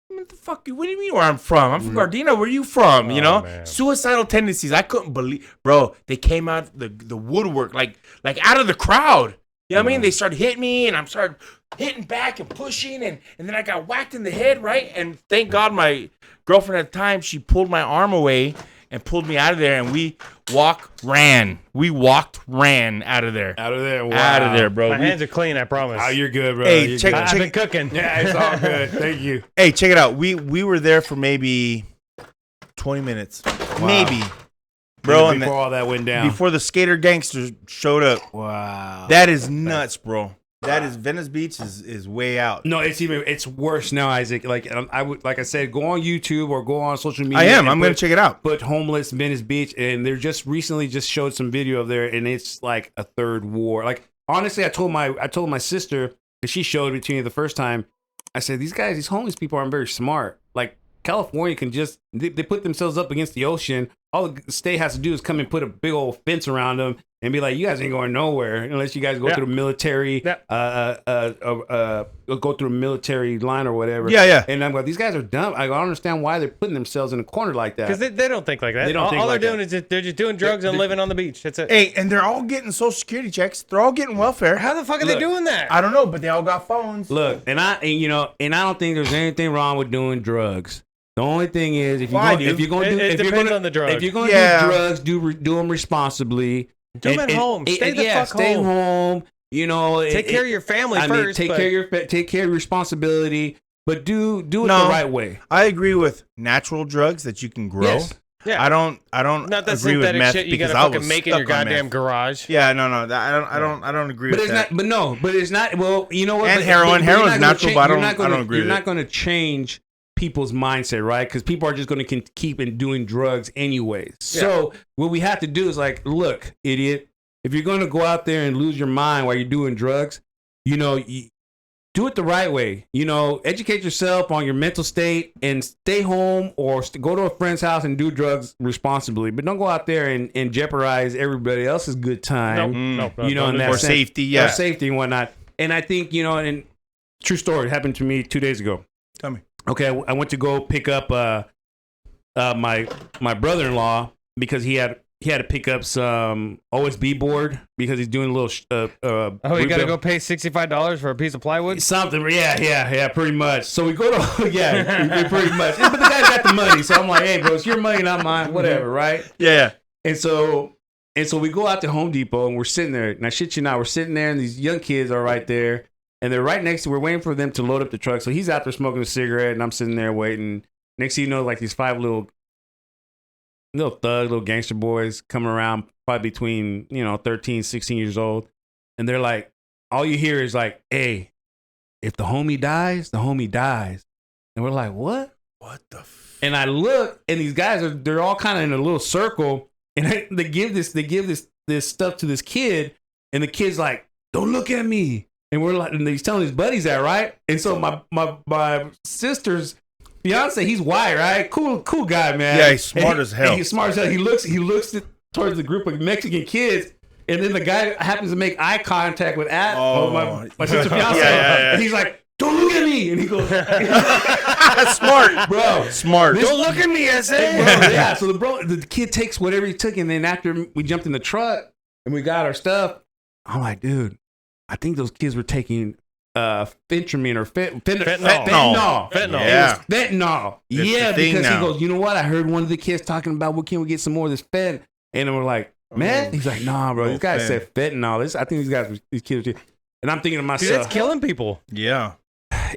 What the fuck? What do you mean where I'm from? I'm from Gardena. Where you from? Man. Suicidal tendencies. I couldn't believe, bro. They came out the woodwork, like out of the crowd. You know what I mean? They started hitting me, and I'm started hitting back and pushing, and then I got whacked in the head, right? And thank God my girlfriend at the time, she pulled my arm away and pulled me out of there, and we ran out of there. Out of there, wow. Out of there, bro. My hands are clean, I promise. Oh, you're good, bro. Hey, I've been cooking. Yeah, it's all good. Thank you. Hey, check it out. We were there for maybe 20 minutes. Wow. Maybe. Bro, before all that went down. Before the skater gangsters showed up. Wow. That is nuts, bro. That is Venice Beach is way out. No, it's worse now, Isaac. Like like I said, go on YouTube or go on social media. I am. I'm going to check it out. Put homeless Venice Beach, and they're just recently showed some video of there, and it's like a third war. Like honestly, I told my sister, because she showed it to me the first time. I said, these homeless people aren't very smart. Like California can just they put themselves up against the ocean. All the state has to do is come and put a big old fence around them and be like, you guys ain't going nowhere unless you guys go through the military, go through a military line or whatever. Yeah. And I'm like, these guys are dumb. I don't understand why they're putting themselves in a corner like that. Because they don't think like that. They don't think all like they're doing that. is they're just doing drugs and living on the beach. That's it. Hey, and they're all getting Social Security checks. They're all getting welfare. How the fuck are they doing that? I don't know, but they all got phones. Look, and I don't think there's anything wrong with doing drugs. The only thing is, if you're going to do drugs, do them responsibly. Do them at home. Stay the fuck stay home. home. Take care of your family first. Take care of your responsibility, but do it the right way. I agree with natural drugs that you can grow. Yes. Yeah. I don't Not that agree with synthetic meth shit you because gotta I fucking was make in stuck your on goddamn meth. garage. Yeah, no, I don't agree But with it's that. but it's not. Well, you know what? And but heroin's you're not natural, gonna but I you're not don't gonna- agree You're with not it. going to change people's mindset, right? Because people are just going to keep doing drugs anyways. So what we have to do is like, look, idiot, if you're going to go out there and lose your mind while you're doing drugs, do it the right way. Educate yourself on your mental state and stay home or go to a friend's house and do drugs responsibly. But don't go out there and jeopardize everybody else's good time. No, in that Or sense. safety, Or safety and whatnot. And I think, and true story, it happened to me 2 days ago. Tell me. Okay, I went to go pick up my brother-in-law because he had to pick up some OSB board because he's doing a little. You gotta go pay $65 for a piece of plywood? Something, yeah, pretty much. So we go to pretty much. But the guy's got the money, so I'm like, hey, bro, it's your money, not mine, whatever, right? Yeah. And so we go out to Home Depot and we're sitting there. And I shit you not, we're sitting there and these young kids are right there. And they're right next to, we're waiting for them to load up the truck. So he's out there smoking a cigarette and I'm sitting there waiting. Next thing you know, like these 5 little gangster boys coming around, probably between, 13, 16 years old. And they're like, all you hear is like, hey, if the homie dies, the homie dies. And we're like, what? What the And I look and these guys they're all kind of in a little circle and they give this stuff to this kid. And the kid's like, don't look at me. And we're like, and he's telling his buddies that, right? And so my sister's fiance, he's white, right? Cool guy, man. Yeah, he's smart as hell. He's smart as hell. He looks towards the group of Mexican kids, and then the guy happens to make eye contact with my sister's fiance, and he's like, "Don't look at me," and he goes, "Smart, bro, smart. Don't look at me, I say." Yeah. So the kid takes whatever he took, and then after we jumped in the truck and we got our stuff, I'm like, dude, I think those kids were taking fentanyl or fentanyl. Yeah. Fentanyl. Yeah, because he goes, you know what? I heard one of the kids talking about, what can we get some more of this fent? And then we're like, man, he's like, nah, bro. These guys said fentanyl. I think these kids, and I'm thinking to myself, dude, that's killing people. Yeah.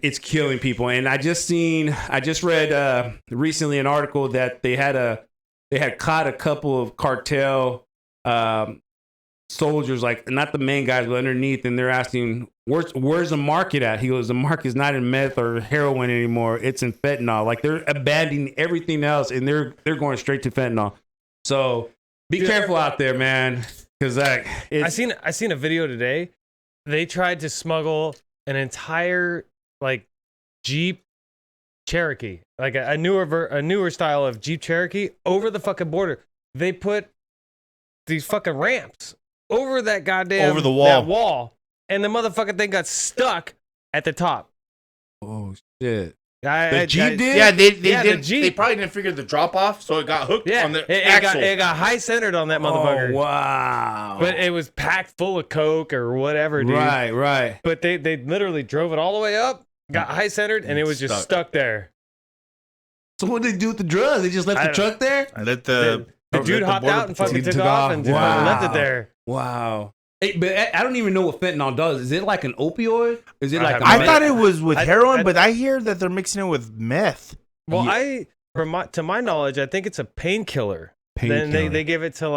It's killing people. And I just read recently an article that they had caught a couple of cartel soldiers, like not the main guys, but underneath, and they're asking, where's the market at? He goes, the market's not in meth or heroin anymore. It's in fentanyl. Like they're abandoning everything else and they're going straight to fentanyl. So be careful out there, man. Because I seen a video today. They tried to smuggle an entire Jeep Cherokee, like a newer style of Jeep Cherokee, over the fucking border. They put these fucking ramps over that goddamn over the wall. That wall, and the motherfucking thing got stuck at the top. Oh shit! The Jeep did? Yeah, they the didn't. Jeep. They probably didn't figure the drop off, so it got hooked on the it axle. got high centered on that motherfucker. Oh, wow! But it was packed full of coke or whatever, dude. Right. But they literally drove it all the way up, got high centered, and it was just stuck there. So what did they do with the drugs? They just left the truck there? I let the dude hopped out and fucking took off and left it there. Wow. Hey, but I don't even know what fentanyl does. Is it like an opioid? Is it like I thought it was with heroin, but I hear that they're mixing it with meth. Well, to my knowledge, I think it's a painkiller. Then they give it to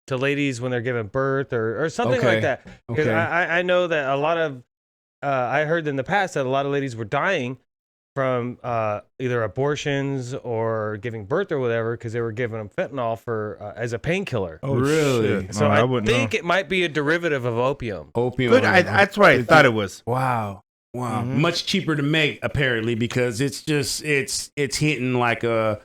to ladies when they're giving birth or something like that. Because I know that a lot of I heard in the past that a lot of ladies were dying from either abortions or giving birth or whatever because they were giving them fentanyl for as a painkiller. Oh, really? Shit. So No, I wouldn't think know. it might be a derivative of opium. Opium. Good. That's what I thought it was. Wow. Mhm. Much cheaper to make apparently because it's just it's hitting like a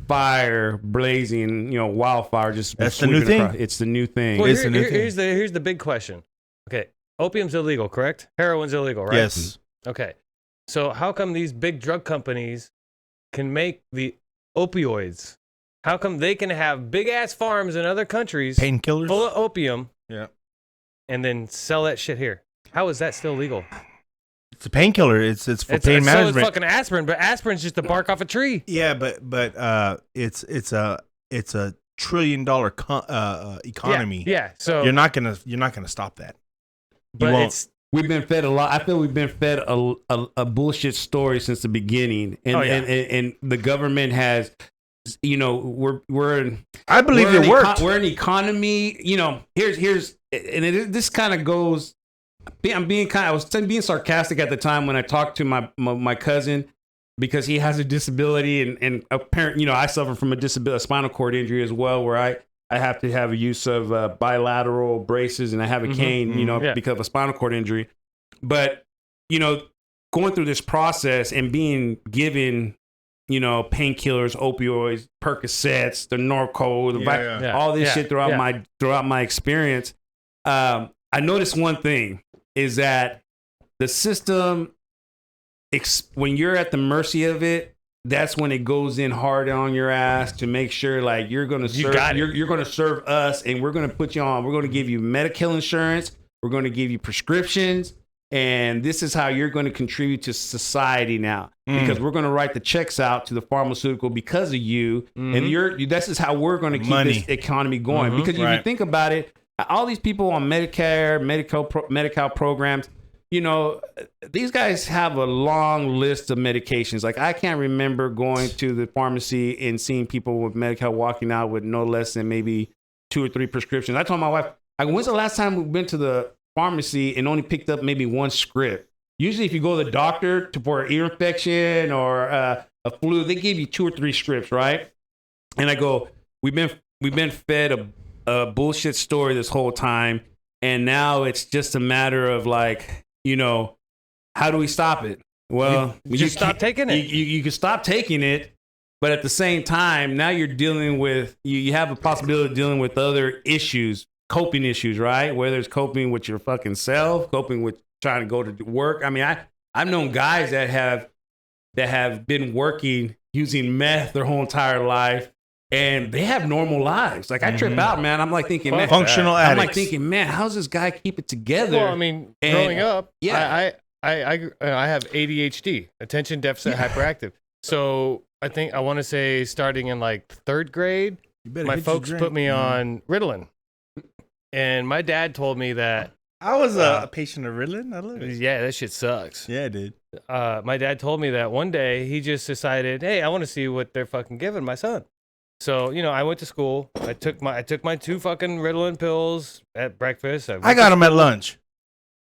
fire blazing, wildfire just That's the new sweeping thing. across. It's the new thing. Well, It's a new thing. here's the big question. Okay, opium's illegal, correct? Heroin's illegal, right? Yes. Okay, so how come these big drug companies can make the opioids? How come they can have big ass farms in other countries Painkillers. full of opium, Yeah. and then sell that shit here? How is that still legal? It's a painkiller. It's for pain So management. it's fucking aspirin, but aspirin's just the bark off a tree. Yeah, but it's a $1 trillion economy. Yeah. So You're not gonna stop that. but won't. it's We've been fed a lot. I feel we've been fed a bullshit story since the beginning, and Oh, yeah. and the government has, we're I believe we're it worked. We're an economy. Here's and this kind of goes. I was being sarcastic at the time when I talked to my cousin because he has a disability and apparently, I suffer from a spinal cord injury as well, where I have to have a use of bilateral braces and I have a cane, Yeah. because of a spinal cord injury. But, going through this process and being given, painkillers, opioids, Percocets, the Norco, Yeah. all this Yeah. shit throughout my experience. I noticed one thing is that the system, when you're at the mercy of it, that's when it goes in hard on your ass to make sure like you're going to serve, you're going to serve us and we're going to put you on. We're going to give you medical insurance. We're going to give you prescriptions. And this is how you're going to contribute to society now because we're going to write the checks out to the pharmaceutical because of you. And this is how we're going to keep this economy going. Because if you think about it, all these people on Medicare, Medi-Cal programs, these guys have a long list of medications. Like I can't remember going to the pharmacy and seeing people with Medi-Cal walking out with no less than maybe 2 or 3 prescriptions. I told my wife, when's the last time we went to the pharmacy and only picked up maybe 1 script? Usually if you go to the doctor for an ear infection or a flu, they give you 2 or 3 scripts, right? And I go, we've been fed a bullshit story this whole time, and now it's just a matter of like, how do we stop it? Well, you stop taking it. You can stop taking it, but at the same time, now you're dealing with you have a possibility of dealing with other issues, coping issues, right? Whether it's coping with your fucking self, coping with trying to go to work. I mean, I've known guys that have been working using meth their whole entire life. And they have normal lives. Like I trip out, man. I'm like thinking, man, Functional I'm addicts. like thinking, man, how's this guy keep it together? Well, I mean, And- growing up, yeah. I have ADHD, attention deficit hyperactive. So I want to say starting in like 3rd grade, You better my hit your folks drink. put me on Ritalin, and my dad told me that I was a patient of Ritalin. I love it. yeah, that shit sucks. Yeah, dude. My dad told me that one day he just decided, hey, I want to see what they're fucking giving my son. So I went to school. I took my 2 fucking Ritalin pills at breakfast. I got them at lunch.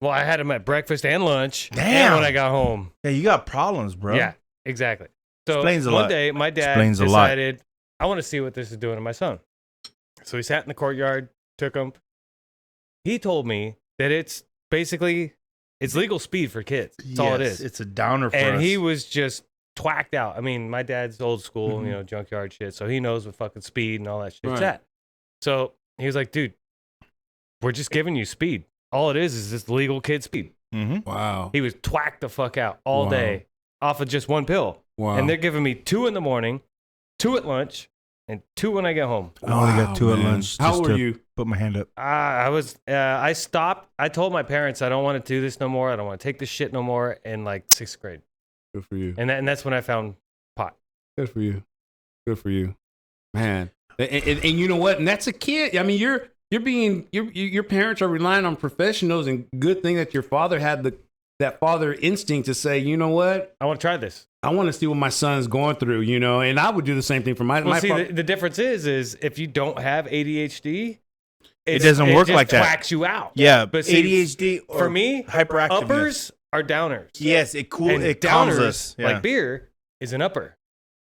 Well, I had them at breakfast and lunch. Damn. And when I got home. Yeah, you got problems, bro. Yeah, exactly. So Explains a one lot. day, my dad Explains a lot. decided, I want to see what this is doing to my son. So he sat in the courtyard, took him. He told me that it's legal speed for kids. That's all it is. It's a downer for And us. he was just twacked out. I mean, my dad's old school, Mm-hmm. junkyard shit. So he knows what fucking speed and all that shit's Right. at. So he was like, dude, we're just giving you speed. All it is this legal kid speed. Mm-hmm. Wow. He was twacked the fuck out all Wow. day off of just 1 pill. Wow. And they're giving me 2 in the morning, 2 at lunch, and 2 when I get home. I only got 2 at man. lunch. How just old to were you? Put my hand up. I stopped. I told my parents I don't want to do this no more. I don't want to take this shit no more in like 6th grade. Good for you. And that's when I found pot. Good for you. Good for you, man. And you know what? And that's a kid. I mean, your parents are relying on professionals, and good thing that your father had that father instinct to say, you know what? I want to try this. I want to see what my son's going through, and I would do the same thing for my Well, see, father. the difference is if you don't have ADHD, It doesn't work just like that. Quacks you out. Yeah, but see, ADHD or for me, hyperactiveness. uppers are downers. Yes, it And it calms downers, us. Yeah. like beer, is an upper.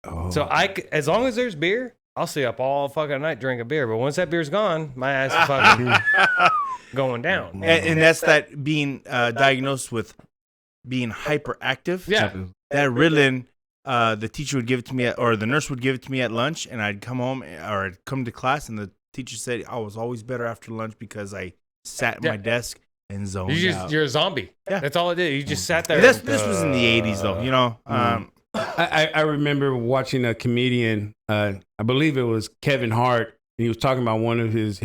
Oh. So as long as there's beer, I'll stay up all fucking night drinking beer. But once that beer's gone, my ass is fucking going down. and that's that being diagnosed with being hyperactive. Yeah. That Ritalin, the teacher would give it to me, or the nurse would give it to me at lunch, and I'd come home or I'd come to class, and the teacher said I was always better after lunch because I sat at my desk and zoned out. You're a zombie. Yeah. That's all it did. You just sat there. This was in the 80s, though. You know. I remember watching a comedian, I believe it was Kevin Hart, and he was talking about one of his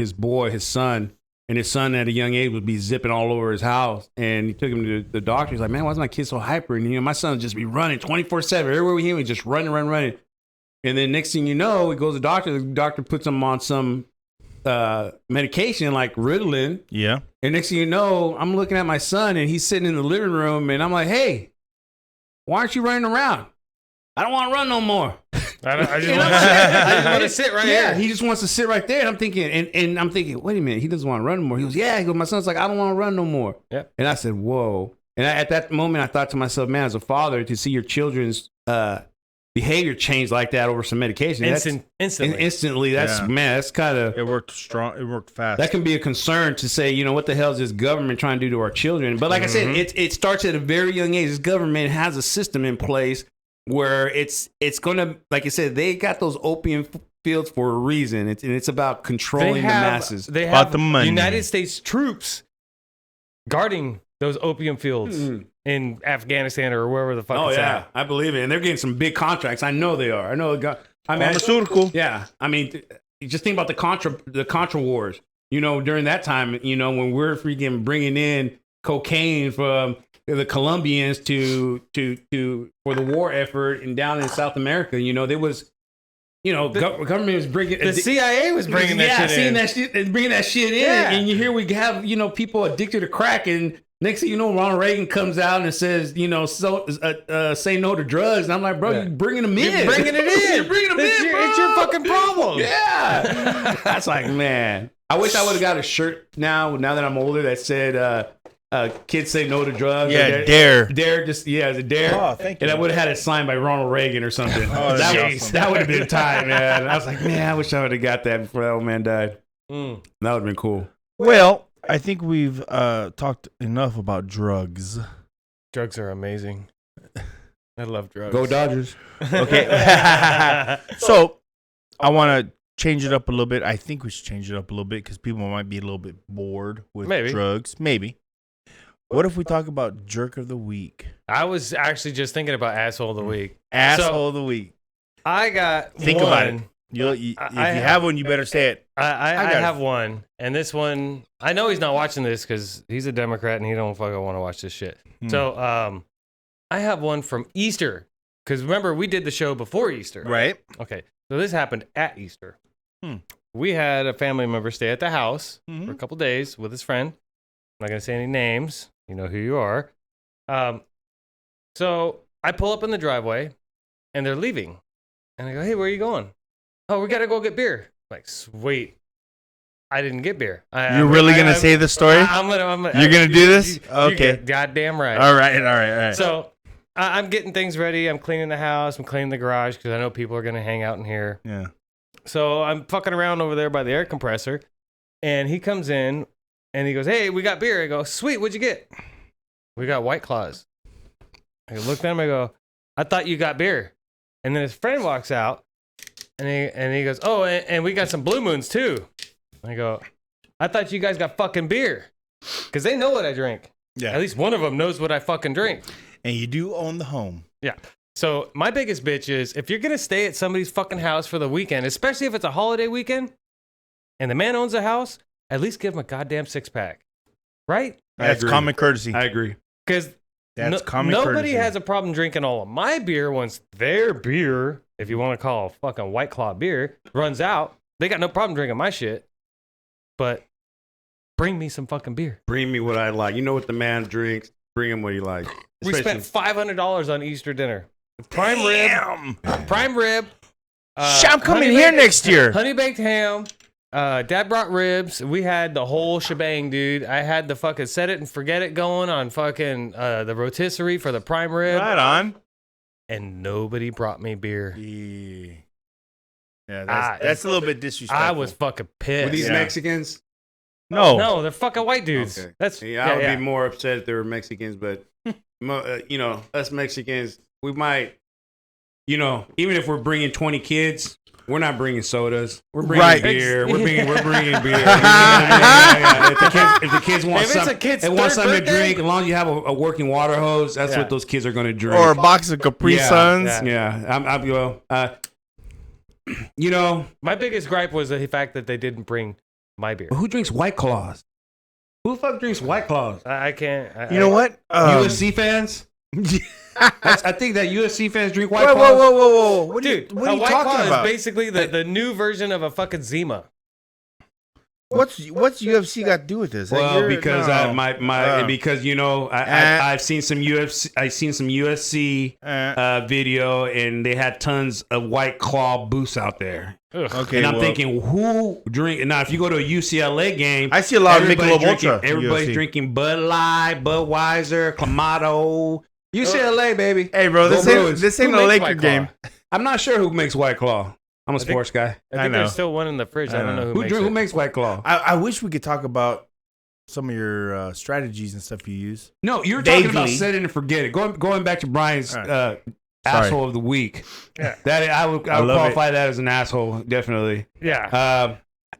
son, and his son at a young age would be zipping all over his house, and he took him to the doctor. He's like, man, why is my kid so hyper? And my son would just be running 24/7. Everywhere we hear him, just running. And then next thing you know, he goes to the doctor puts him on some medication like Ritalin. Yeah. And next thing you know, I'm looking at my son, and he's sitting in the living room, and I'm like, hey, why aren't you running around? I don't want to run no more. I just want to sit right here. He just wants to sit right there. And I'm thinking, and I'm thinking, wait a minute, he doesn't want to run no more. He goes, yeah. He goes, my son's like, I don't want to run no more. Yeah. And I said, whoa. And at that moment, I thought to myself, man, as a father, to see your children's behavior change like that over some medication, instantly, that's man, that's kind of it worked strong. It worked fast. That can be a concern to say, what the hell is this government trying to do to our children? But like I said, it starts at a very young age. This government has a system in place where it's going to, like I said, they got those opium fields for a reason. It's about controlling the masses. They About have the money. United States troops guarding those opium fields in Afghanistan or wherever the fuck it's at. I believe it. And they're getting some big contracts. I know they are. Pharmaceutical. Yeah. I mean, just think about the Contra wars. During that time, when we're freaking bringing in cocaine from the Colombians for the war effort and down in South America, there was, government was bringing The CIA was bringing that shit in. Bringing that shit in, and you hear we have people addicted to crack, and next thing you know, Ronald Reagan comes out and says, say no to drugs, and I'm like, bro, you're bringing them in. You're bringing it in. You're bringing them in, bro. It's your fucking problem. Yeah, that's like, man. I wish I would have got a shirt now that I'm older that said. Kids say no to drugs. Yeah, dare. Dare, just, it's a dare. Oh, thank you. And I would have had it signed by Ronald Reagan or something. That would have been time, man. I was like, man, I wish I would have got that before that old man died. That would have been cool. Well, I think we've talked enough about drugs. Drugs are amazing. I love drugs. Go Dodgers. Okay. So, I want to change it up a little bit. I think we should change it up a little bit because people might be a little bit bored with drugs. Maybe. What if we talk about jerk of the week? I was actually just thinking about asshole of the week. Asshole of the week. I got Think one. about it. If you have one, you better say it. I have one, and this one, I know he's not watching this because he's a Democrat and he don't fucking want to watch this shit. So, I have one from Easter because remember we did the show before Easter, right? Okay, so this happened at Easter. We had a family member stay at the house for a couple days with his friend. I'm not gonna say any names. You know who you are. So I pull up in the driveway, and they're leaving, and I go, "Hey, where are you going?" "Oh, we gotta go get beer." I'm like, sweet. I didn't get beer. You're really gonna say the story? You're gonna do this? Okay. Goddamn right. All right. So I'm getting things ready. I'm cleaning the house. I'm cleaning the garage because I know people are gonna hang out in here. Yeah. So I'm fucking around over there by the air compressor, and he comes in. And he goes, "Hey, we got beer." I go, "Sweet, what'd you get?" "We got White Claws." I look at him, I go, "I thought you got beer." And then his friend walks out, and he goes, "Oh, and we got some Blue Moons too." I go, "I thought you guys got fucking beer." Because they know what I drink. Yeah. At least one of them knows what I fucking drink. And you do own the home. Yeah. So my biggest bitch is, if you're going to stay at somebody's fucking house for the weekend, especially if it's a holiday weekend, and the man owns a house, at least give him a goddamn 6-pack, right? That's common courtesy. I agree. Because nobody has a problem drinking all of my beer once their beer, if you want to call a fucking White Claw beer, runs out. They got no problem drinking my shit. But bring me some fucking beer. Bring me what I like. You know what the man drinks. Bring him what he likes. We spent $500 on Easter dinner. Prime rib. I'm coming honey here baked, next year. Honey baked ham. Dad brought ribs. We had the whole shebang, dude. I had the fucking set it and forget it going on fucking the rotisserie for the prime rib. Right on. And nobody brought me beer. Yeah, that's a little bit disrespectful. I was fucking pissed. Were these Mexicans? No, they're fucking white dudes. Okay. That's I would be more upset if they were Mexicans, but you know, us Mexicans, we might, you know, even if we're bringing 20 kids, we're not bringing sodas. We're bringing beer. We're bringing beer. You know what I mean? If the kids want something to drink, as long as you have a working water hose, that's what those kids are going to drink. Or a box of Capri Suns. Yeah. You know, my biggest gripe was the fact that they didn't bring my beer. Who drinks White Claws? Who the fuck drinks White Claws? I can't. You know what? USC fans? I think that USC fans drink White Claws. Whoa. What are you White talking Claw about? is basically the new version of a fucking Zima. What's UFC got to do with this? Well, because because you know I've seen some UFC video and they had tons of White Claw booths out there. Okay, and I'm thinking, who drink now? If you go to a UCLA game, I see a lot of Michelob Ultra. Everybody's drinking Bud Light, Budweiser, Clamato. UCLA, baby. Hey, bro, this ain't a Laker game. I'm not sure who makes White Claw. I'm a sports guy. I think there's still one in the fridge. I don't know who makes White Claw. I wish we could talk about some of your strategies and stuff you use. No, you're talking about set it and forget it. Going back to Brian's asshole of the week. Yeah, that I would qualify that as an asshole, definitely. Yeah.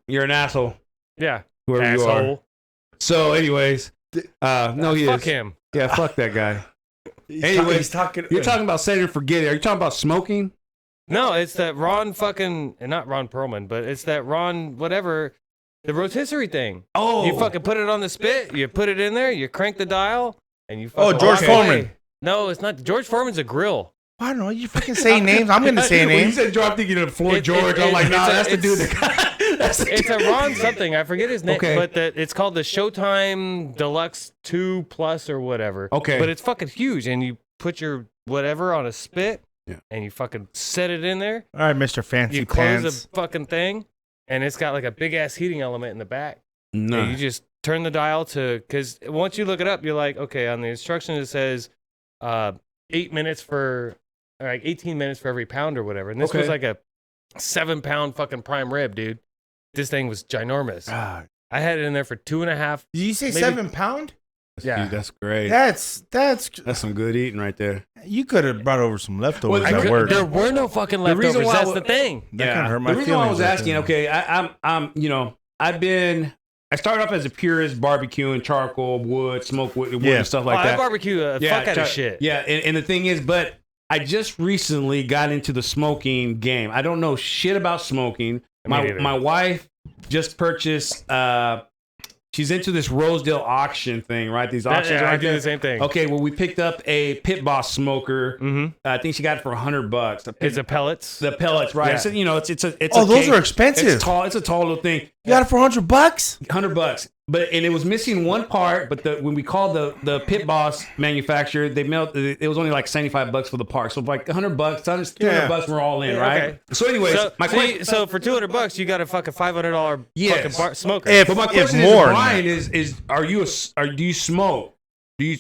You're an asshole. Yeah. Whoever asshole. you are. So, anyways, no, he fuck is. him. Yeah, fuck that guy. Anyways, you're talking about set it and forget it. Are you talking about smoking? No, it's that Ron fucking, not Ron Perlman, but it's that Ron whatever, the rotisserie thing. Oh. You fucking put it on the spit, you put it in there, you crank the dial, and you fucking George Foreman. No, it's not. George Foreman's a grill. I don't know. You fucking say names. I'm going to say names. When you said George, I'm thinking of Floyd George. I'm like, nah, that's the dude that it's a Ron something. I forget his name. Okay. But it's called the Showtime Deluxe 2 Plus or whatever. Okay. But it's fucking huge, and you put your whatever on a spit, and you fucking set it in there. All right, Mr. Fancy You Pants. close the fucking thing, and it's got like a big ass heating element in the back. No. And you just turn the dial to, because once you look it up, you're like, okay, on the instructions it says 8 minutes for, or like 18 minutes for every pound or whatever. And this was like a 7-pound fucking prime rib, dude. This thing was ginormous. I had it in there for 2.5. Did you say 7 pound? Yeah, dude, that's great. That's some good eating right there. You could have brought over some leftovers Well, at work. There were no fucking leftovers. reason why That's the thing. That kind of hurt my the reason why I was feelings, asking, okay, I'm, you know, I started off as a purist, barbecuing, charcoal, wood, smoke wood, and stuff like that. I barbecue fuck out of shit. Yeah, and the thing is, but I just recently got into the smoking game. I don't know shit about smoking. My wife just purchased. She's into this Rosedale auction thing, right? These auctions. I do the same thing. Okay, well, we picked up a Pit Boss smoker. Mm-hmm. I think she got it for $100. It's a pellets. The pellets, right? Yeah. So, you know, it's a. Those are expensive. It's tall. It's a tall little thing. You got it for $100? $100. And it was missing one part, but when we called the Pit Boss manufacturer, they mailed it was only like $75 for the part. So like $100, $200 we're all in, right? Okay. So anyways, so for $200 you got a fucking $500 fucking smoker. But my question is, Brian, do you smoke? Do you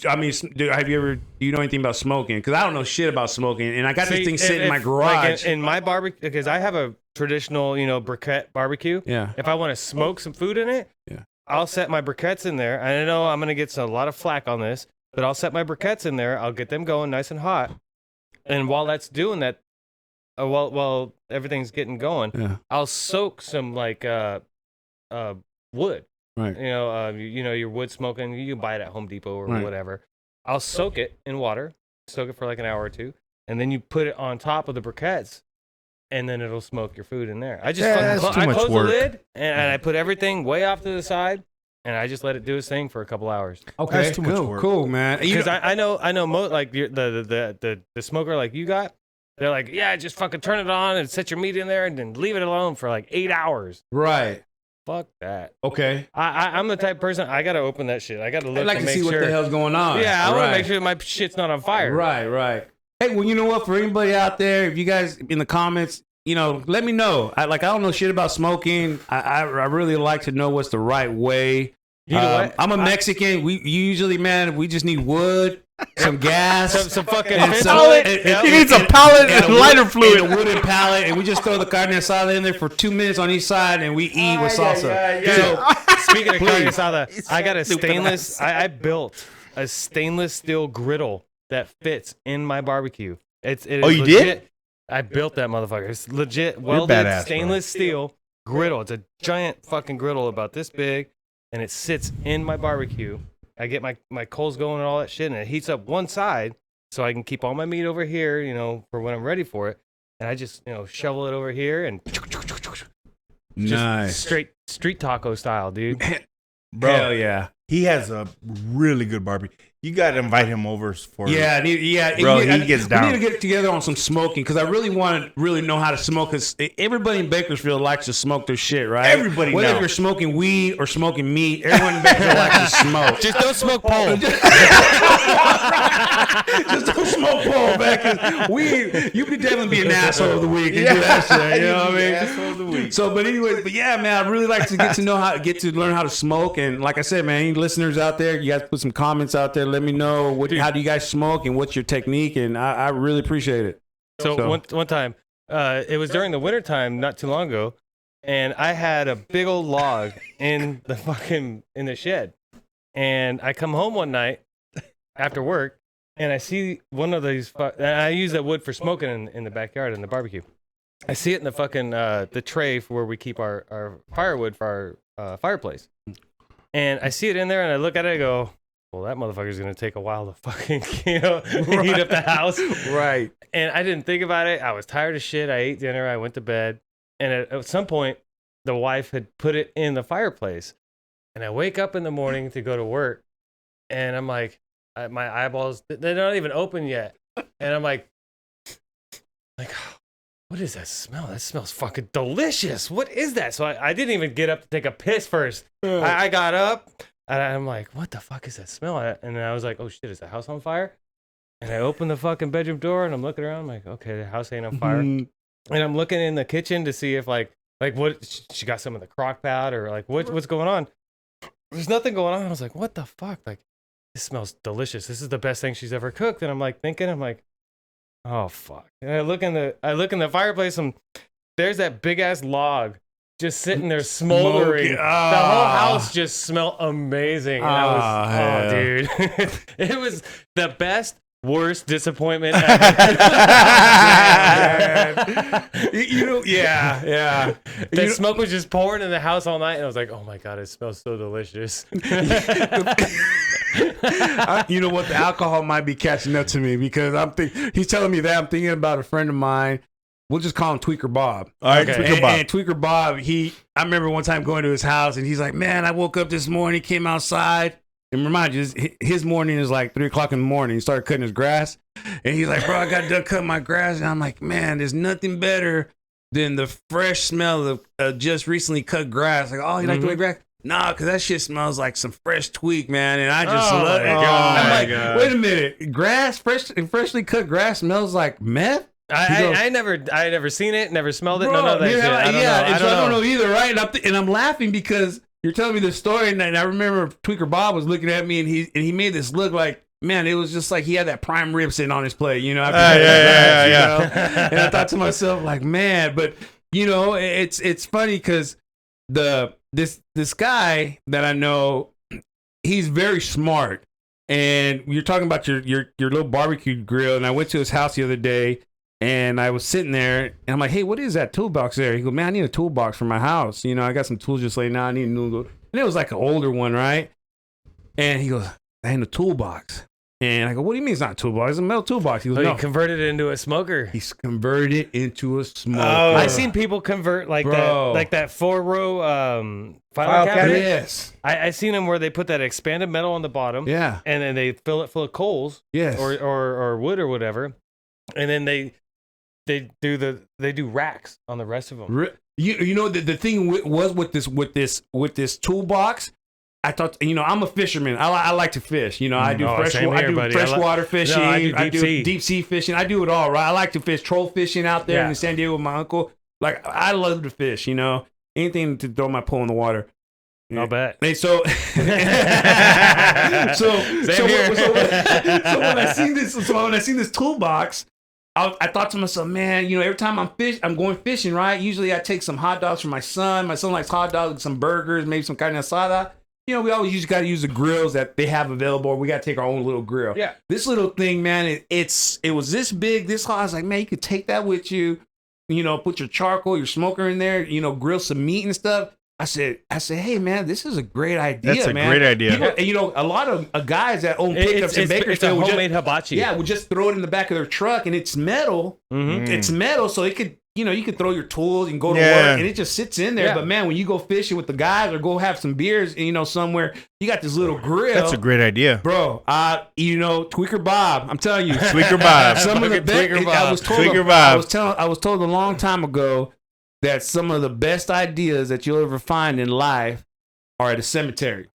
know anything about smoking? Because I don't know shit about smoking, and I got this thing sitting in my garage. Like in my barbecue, because I have a traditional, briquette barbecue. Yeah. If I want to smoke some food in it, I'll set my briquettes in there. I know I'm gonna get a lot of flack on this, but I'll set my briquettes in there. I'll get them going nice and hot, and while that's doing that, while everything's getting going, I'll soak some like wood. Right. Your wood smoking. You can buy it at Home Depot or whatever. I'll soak it in water, soak it for like an hour or two, and then you put it on top of the briquettes, and then it'll smoke your food in there. I just I close the lid and I put everything way off to the side, and I just let it do its thing for a couple hours. Okay, that's too much work. Cool, man. Because I know like the smoker like you got. They're like, yeah, just fucking turn it on and set your meat in there and then leave it alone for like 8 hours. Right. Fuck that. Okay. I'm the type of person, I got to open that shit. I got to look I'd like and to make see sure. what the hell's going on. Yeah, I want to make sure my shit's not on fire. Right. Hey, well, you know what? For anybody out there, if you guys in the comments, let me know. I don't know shit about smoking. I really like to know what's the right way. You know what? I'm a Mexican. We usually, man, we just need wood, some gas, some fucking pallet. He needs a pallet and lighter fluid. And a wooden pallet, and we just throw the carne asada in there for 2 minutes on each side, and we eat with salsa. So, speaking of carne asada, I got a stainless. I built a stainless steel griddle that fits in my barbecue. It is you legit. did? I built that motherfucker. It's legit welded badass, stainless steel griddle. It's a giant fucking griddle about this big, and it sits in my barbecue. I get my coals going and all that shit, and it heats up one side so I can keep all my meat over here, for when I'm ready for it. And I just, shovel it over here and Nice. straight street taco style, dude. Bro, Hell yeah. he has a really good barbecue. You got to invite him over for Bro, he gets down. We need to get together on some smoking because I really want to really know how to smoke. Because everybody in Bakersfield likes to smoke their shit, right? Everybody whether now. you're smoking weed or smoking meat, everyone in Bakersfield likes to smoke. Just don't smoke pole. Just don't smoke pole, man. 'Cause you could definitely be an asshole of the week and do that shit. You know what I mean? Asshole of the week. So, but anyways, man, I really like to get to learn how to smoke. And like I said, man, any listeners out there, you guys put some comments out there. Let me know how do you guys smoke and what's your technique, and I really appreciate it. So one time, it was during the wintertime not too long ago, and I had a big old log in the shed, and I come home one night after work, and I see one of these. And I use that wood for smoking in the backyard in the barbecue. I see it in the fucking the tray for where we keep our firewood for our fireplace, and I see it in there, and I look at it, and I go, well, that motherfucker's gonna take a while to fucking heat up the house. Right. And I didn't think about it. I was tired of shit. I ate dinner. I went to bed. And at some point, the wife had put it in the fireplace. And I wake up in the morning to go to work, and I'm like, my eyeballs, they're not even open yet. And I'm like, what is that smell? That smells fucking delicious. What is that? So I didn't even get up to take a piss first. I got up. And I'm like, what the fuck is that smell? And then I was like, oh shit, is the house on fire? And I opened the fucking bedroom door and I'm looking around. I'm like, okay, the house ain't on fire. And I'm looking in the kitchen to see if like what she got some of the crock pot or like what's going on. There's nothing going on. I was like, what the fuck? Like, this smells delicious. This is the best thing she's ever cooked. And I'm like, oh fuck. And I look in the fireplace and there's that big ass log just sitting there smoldering. The whole house just smelled amazing. And I was, dude. It was the best, worst disappointment ever. Yeah. The smoke was just pouring in the house all night, and I was like, oh my God, it smells so delicious. You know what? The alcohol might be catching up to me because he's telling me that. I'm thinking about a friend of mine. We'll just call him Tweaker Bob. All right, Tweaker Bob. And Tweaker Bob, I remember one time going to his house and he's like, man, I woke up this morning, came outside. And remind you, his morning is like 3 o'clock in the morning. He started cutting his grass. And he's like, bro, I got done cutting my grass. And I'm like, man, there's nothing better than the fresh smell of just recently cut grass. Like, oh, you like the way grass? Nah, because that shit smells like some fresh tweak, man. And I just love it. I'm like, wait a minute. Grass, freshly cut grass smells like meth? I never seen it, never smelled it, bro, none of that shit. I don't know either, right? And I'm laughing because you're telling me this story, and I remember Tweaker Bob was looking at me, and he made this look like, man, it was just like he had that prime rib sitting on his plate, you know? Yeah. And I thought to myself, like, man, but you know, it's funny because this guy that I know, he's very smart, and you're talking about your little barbecue grill, and I went to his house the other day. And I was sitting there, and I'm like, hey, what is that toolbox there? He goes, man, I need a toolbox for my house. You know, I got some tools just laying out. I need a new. And it was like an older one, right? And he goes, that ain't a toolbox. And I go, what do you mean it's not a toolbox? It's a metal toolbox. He goes, no. He converted it into a smoker. He's converted it into a smoker. Oh. I've seen people convert like that 4-row file cabinet. Yes. I seen them where they put that expanded metal on the bottom. Yeah. And then they fill it full of coals. Yes. Or wood or whatever. And then they do racks on the rest of them. You know the thing was with this toolbox, I thought, I'm a fisherman. I like to fish. I do same here, buddy. freshwater fishing. No, I do deep sea fishing. I do it all, right? I like to fish troll fishing out there in San Diego with my uncle. Like, I love to fish, anything to throw my pole in the water. I'll bet. And so, when I seen this toolbox, I thought to myself, man, every time I'm going fishing, right? Usually I take some hot dogs for my son. My son likes hot dogs, some burgers, maybe some carne asada. We always got to use the grills that they have available. We got to take our own little grill. Yeah. This little thing, man, it was this big, this hot. I was like, man, you could take that with you. Put your charcoal, your smoker in there. Grill some meat and stuff. I said, hey man, this is a great idea. That's a man. great idea. People, a lot of guys that own pickups in Bakersfield, it's a homemade hibachi. Yeah, would just throw it in the back of their truck, and it's metal. Mm-hmm. It's metal, so it could, you could throw your tools and go to work, and it just sits in there. Yeah. But man, when you go fishing with the guys or go have some beers, somewhere, you got this little grill. That's a great idea, bro. Tweaker Bob, I'm telling you, Tweaker Bob. Some of the Tweaker Bob. I was told a long time ago that some of the best ideas that you'll ever find in life are at a cemetery,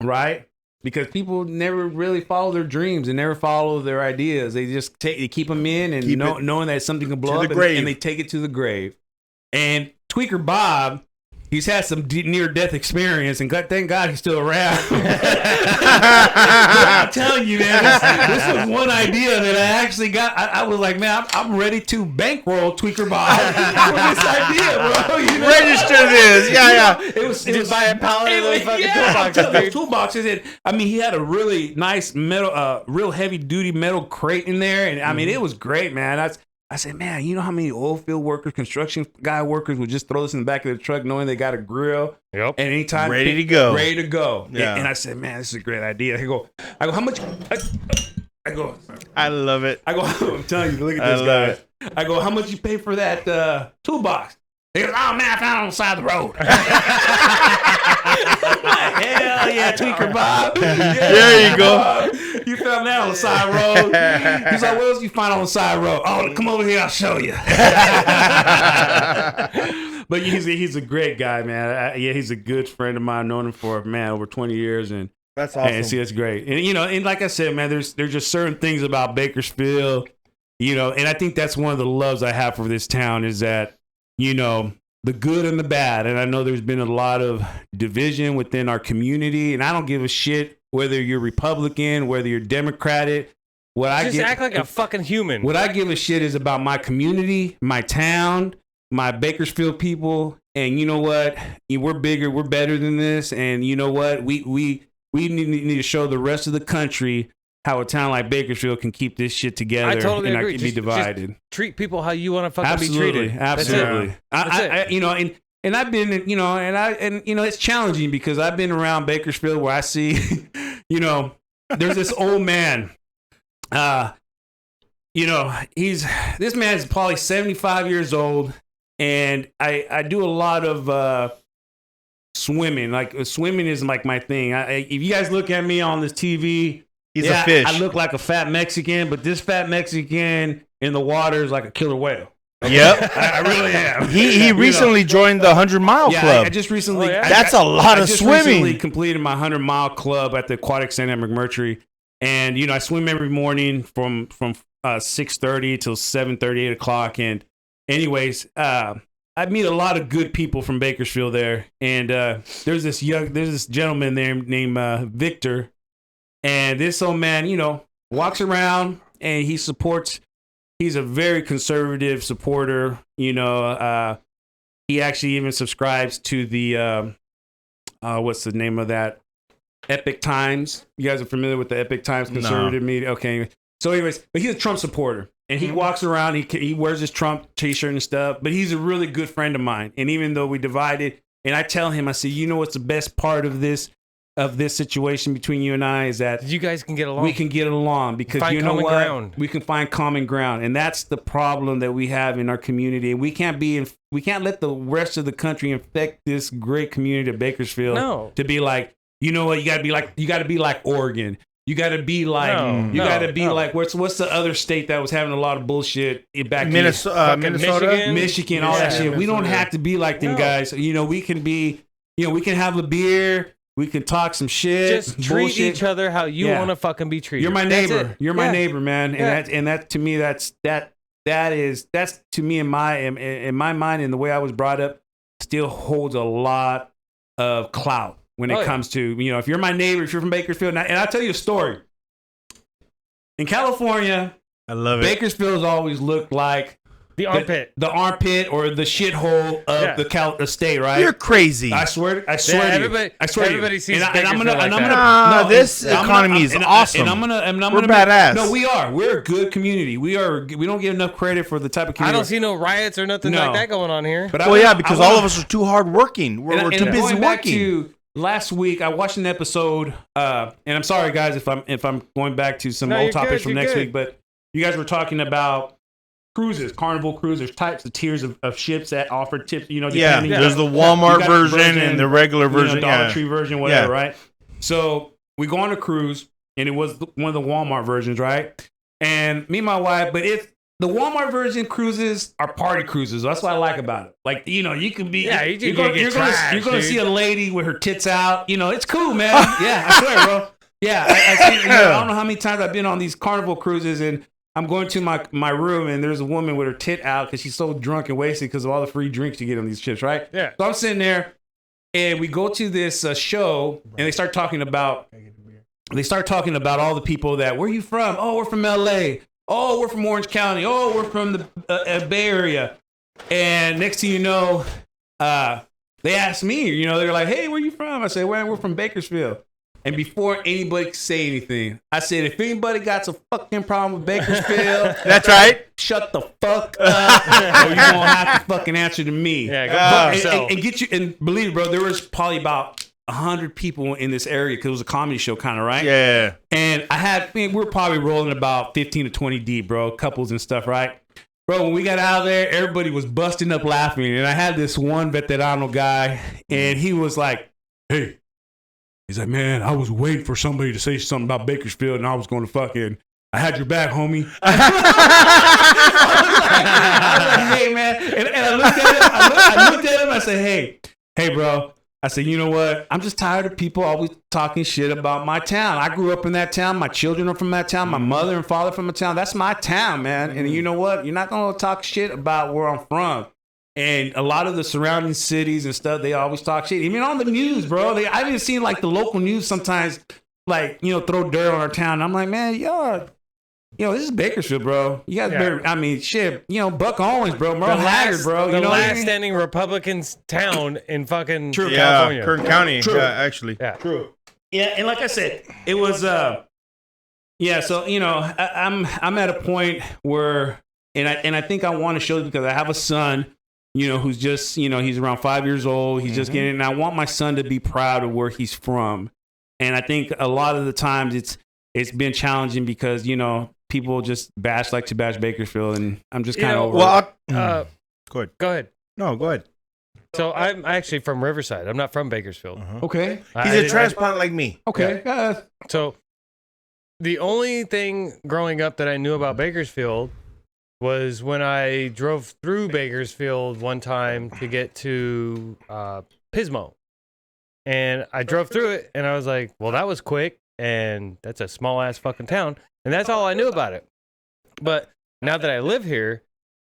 right? Because people never really follow their dreams and never follow their ideas. They just keep them in and knowing that something can blow up and they take it to the grave. And Tweaker Bob, he's had some near-death experience, and thank God he's still around. I'm telling you, man, this was one idea that I actually got. I was like, man, I'm ready to bankroll Tweaker Bob for this idea, bro. Register this. Yeah. It was buy a pallet of those fucking toolboxes. He had a really nice metal, real heavy-duty metal crate in there, and it was great, man. I said, man, you know how many oil field workers, construction guy workers would just throw this in the back of the truck knowing they got a grill? Yep. And anytime. Ready to go. Yeah. And I said, man, this is a great idea. I go, how much? I love it. I'm telling you, look at this guy. I go, how much you pay for that toolbox? He goes, oh, man, I found it on the side of the road. Hell yeah, Tweaker Bob. There you go. You found that on the side road. He's like, what else you find on the side road? Oh, come over here, I'll show you. But he's a great guy, man. He's a good friend of mine. Known him for, over 20 years. And that's awesome. And see, that's great. And, and like I said, man, there's just certain things about Bakersfield, and I think that's one of the loves I have for this town is that, the good and the bad. And I know there's been a lot of division within our community, and I don't give a shit whether you're Republican, whether you're Democratic. Act like a fucking human. What I give a shit is about my community, my town, my Bakersfield people. And you know what? We're bigger, we're better than this. And you know what? We need to show the rest of the country how a town like Bakersfield can keep this shit together. I totally agree. Not be divided. Just treat people how you want to fucking be treated. Absolutely. That's it. And I've been, it's challenging because I've been around Bakersfield where I see, there's this old man. This man's probably 75 years old, and I do a lot of swimming. Like swimming is like my thing. If you guys look at me on this TV, he's a fish. I look like a fat Mexican, but this fat Mexican in the water is like a killer whale. Yep. I really am. He recently joined the 100-mile club. I just recently. That's a lot of swimming. I just recently completed my 100-mile club at the Aquatic Center at McMurtry. And, I swim every morning from 6:30 till 7:30, 8 o'clock. And anyways, I meet a lot of good people from Bakersfield there. And there's this gentleman there named Victor. And this old man, walks around and he supports. He's a very conservative supporter. He actually even subscribes to the what's the name of that? Epic Times. You guys are familiar with the Epic Times conservative media? Okay. So anyways, but he's a Trump supporter. And he walks around, he wears his Trump t-shirt and stuff, but he's a really good friend of mine. And even though we divided, and I tell him, I say, what's the best part of this situation between you and I is that you guys can get along. We can get along because find you know what? Ground. We can find common ground. And that's the problem that we have in our community. And we can't let the rest of the country infect this great community of Bakersfield to be like, you know what, you gotta be like Oregon. You gotta be like like what's the other state that was having a lot of bullshit back Minnesota, Michigan, all that shit. We don't have to be like them guys. We can be, we can have a beer. We can talk some shit. Just treat bullshit. each other how you Yeah. want to fucking be treated. You're my That's neighbor. it. You're my Yeah. neighbor, man. Yeah. And that to me, that's to me in my mind and the way I was brought up still holds a lot of clout when it Oh, yeah. comes to, you know, if you're my neighbor, if you're from Bakersfield, and I'll tell you a story. In California, I love it. Bakersfield has always looked like The armpit. the armpit or the shithole of Yeah. the state, right? You're crazy. I swear to everybody- you. I swear to you. everybody sees and I'm gonna, Bakersfield and like I'm that. gonna, Nah, this and I'm economy is awesome. And I'm gonna, We're badass. No, we are. We're a good community. We don't get enough credit for the type of I community. don't see no riots or nothing No. like that going on here. But Well, yeah, because all of us are too hard working. We're and too busy going back working. to last week, I watched an episode, and I'm sorry guys if I'm going back to some No, old you're topics good, from you're next good. week, but you guys were talking about cruises, Carnival cruises, types of tiers of ships that offer tips. You know, Yeah, depending- there's the You Walmart got version and the regular you know, version. Dollar Yeah. Tree version, whatever, Yeah. right? So we go on a cruise, and it was one of the Walmart versions, right? And me and my wife, but if the Walmart version cruises are party cruises, that's what I like about it. Like, you know, you can be, Yeah, you're you gonna, get you're gonna, trashed, you're gonna dude. see a lady with her tits out. You know, it's cool, man. Yeah, I swear, bro. Yeah, I see, you know, I don't know how many times I've been on these Carnival cruises, and I'm going to my room, and there's a woman with her tit out because she's so drunk and wasted because of all the free drinks you get on these ships, right? Yeah. So I'm sitting there, and we go to this show, and they start talking about all the people that, where are you from? Oh, we're from LA. Oh, we're from Orange County. Oh, we're from the Bay Area. And next thing you know, they asked me, you know, they're like, hey, where you from? I said, well, we're from Bakersfield. And before anybody could say anything, I said, if anybody got a fucking problem with Bakersfield, That's right. shut the fuck up, or you gonna have to fucking answer to me. Yeah, go Ah. fuck and, yourself. and get you. And believe me, bro, there was probably about 100 people in this area because it was a comedy show, kind of, right? Yeah. And we were probably rolling about 15 to 20 deep, bro, couples and stuff, right? Bro, when we got out of there, everybody was busting up laughing, and I had this one veterano guy, and he was like, "Hey." He's like, man, I was waiting for somebody to say something about Bakersfield, and I was going to fucking, I had your back, homie. I was like, hey, man. And I looked at him. I looked at him. I said, hey, bro. I said, you know what? I'm just tired of people always talking shit about my town. I grew up in that town. My children are from that town. My mother and father from the town. That's my town, man. And you know what? You're not going to talk shit about where I'm from. And a lot of the surrounding cities and stuff, they always talk shit. Even on the news, bro. I even seen like the local news sometimes, like, you know, throw dirt on our town. I'm like, man, y'all, you know, this is Bakersfield, bro. You guys better, I mean, shit, you know, Buck Owens, bro. Merle Haggard, bro. The You know what I last mean? standing Republicans town in fucking Yeah. California. Kern County. True. Yeah, actually. Yeah. True. Yeah, and like I said, it was, yeah. So you know, I'm at a point where, and I think I want to show this because I have a son. You know, who's just, you know, he's around 5 years old. He's just getting, and I want my son to be proud of where he's from. And I think a lot of the times it's been challenging because, you know, people just bash Bakersfield, and I'm just kind of over Well, Uh, go ahead. go ahead. No, go ahead. So I'm actually from Riverside. I'm not from Bakersfield. Uh-huh. Okay. He's a transplant like me. Okay. So the only thing growing up that I knew about Bakersfield was when I drove through Bakersfield one time to get to Pismo. And I drove through it and I was like, well, that was quick. And that's a small ass fucking town. And that's all I knew about it. But now that I live here,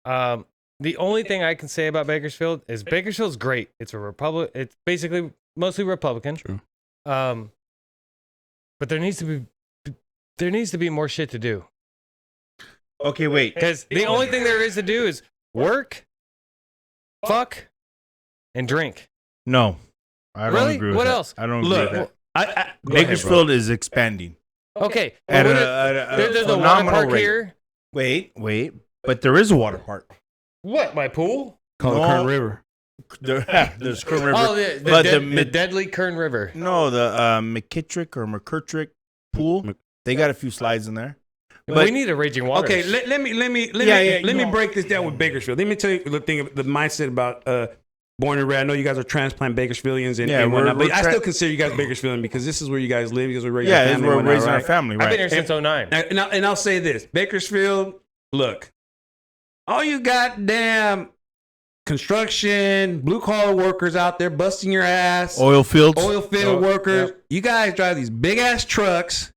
the only thing I can say about Bakersfield is Bakersfield's great. It's a republic. It's basically mostly Republican. True. But there needs to be more shit to do. Okay, wait. Because the only thing there is to do is work, fuck, and drink. No. I don't Really? agree with What that. else? I don't agree Look, with that. Go ahead, bro. Bakersfield is expanding. Okay. At but a there's a water phenomenal park rate. here. Wait. But there is a water park. What? My pool? Called the No. Kern River. There's Kern River. Oh, the But the deadly Kern River. No, the McKittrick pool. They got a few slides in there. But we need a raging water. Okay, let me break this down with Bakersfield. Let me tell you the mindset about born and raised. I know you guys are transplant Bakersfieldians and whatnot, but I still consider you guys Bakersfieldian because this is where you guys live. You guys are raising Yeah, family. we're and whatnot, raising our right? family, I've been right? here since 09. And I'll say this: Bakersfield. Look, all you goddamn construction, blue collar workers out there busting your ass. Oil fields. Oil field workers. You guys drive these big ass trucks.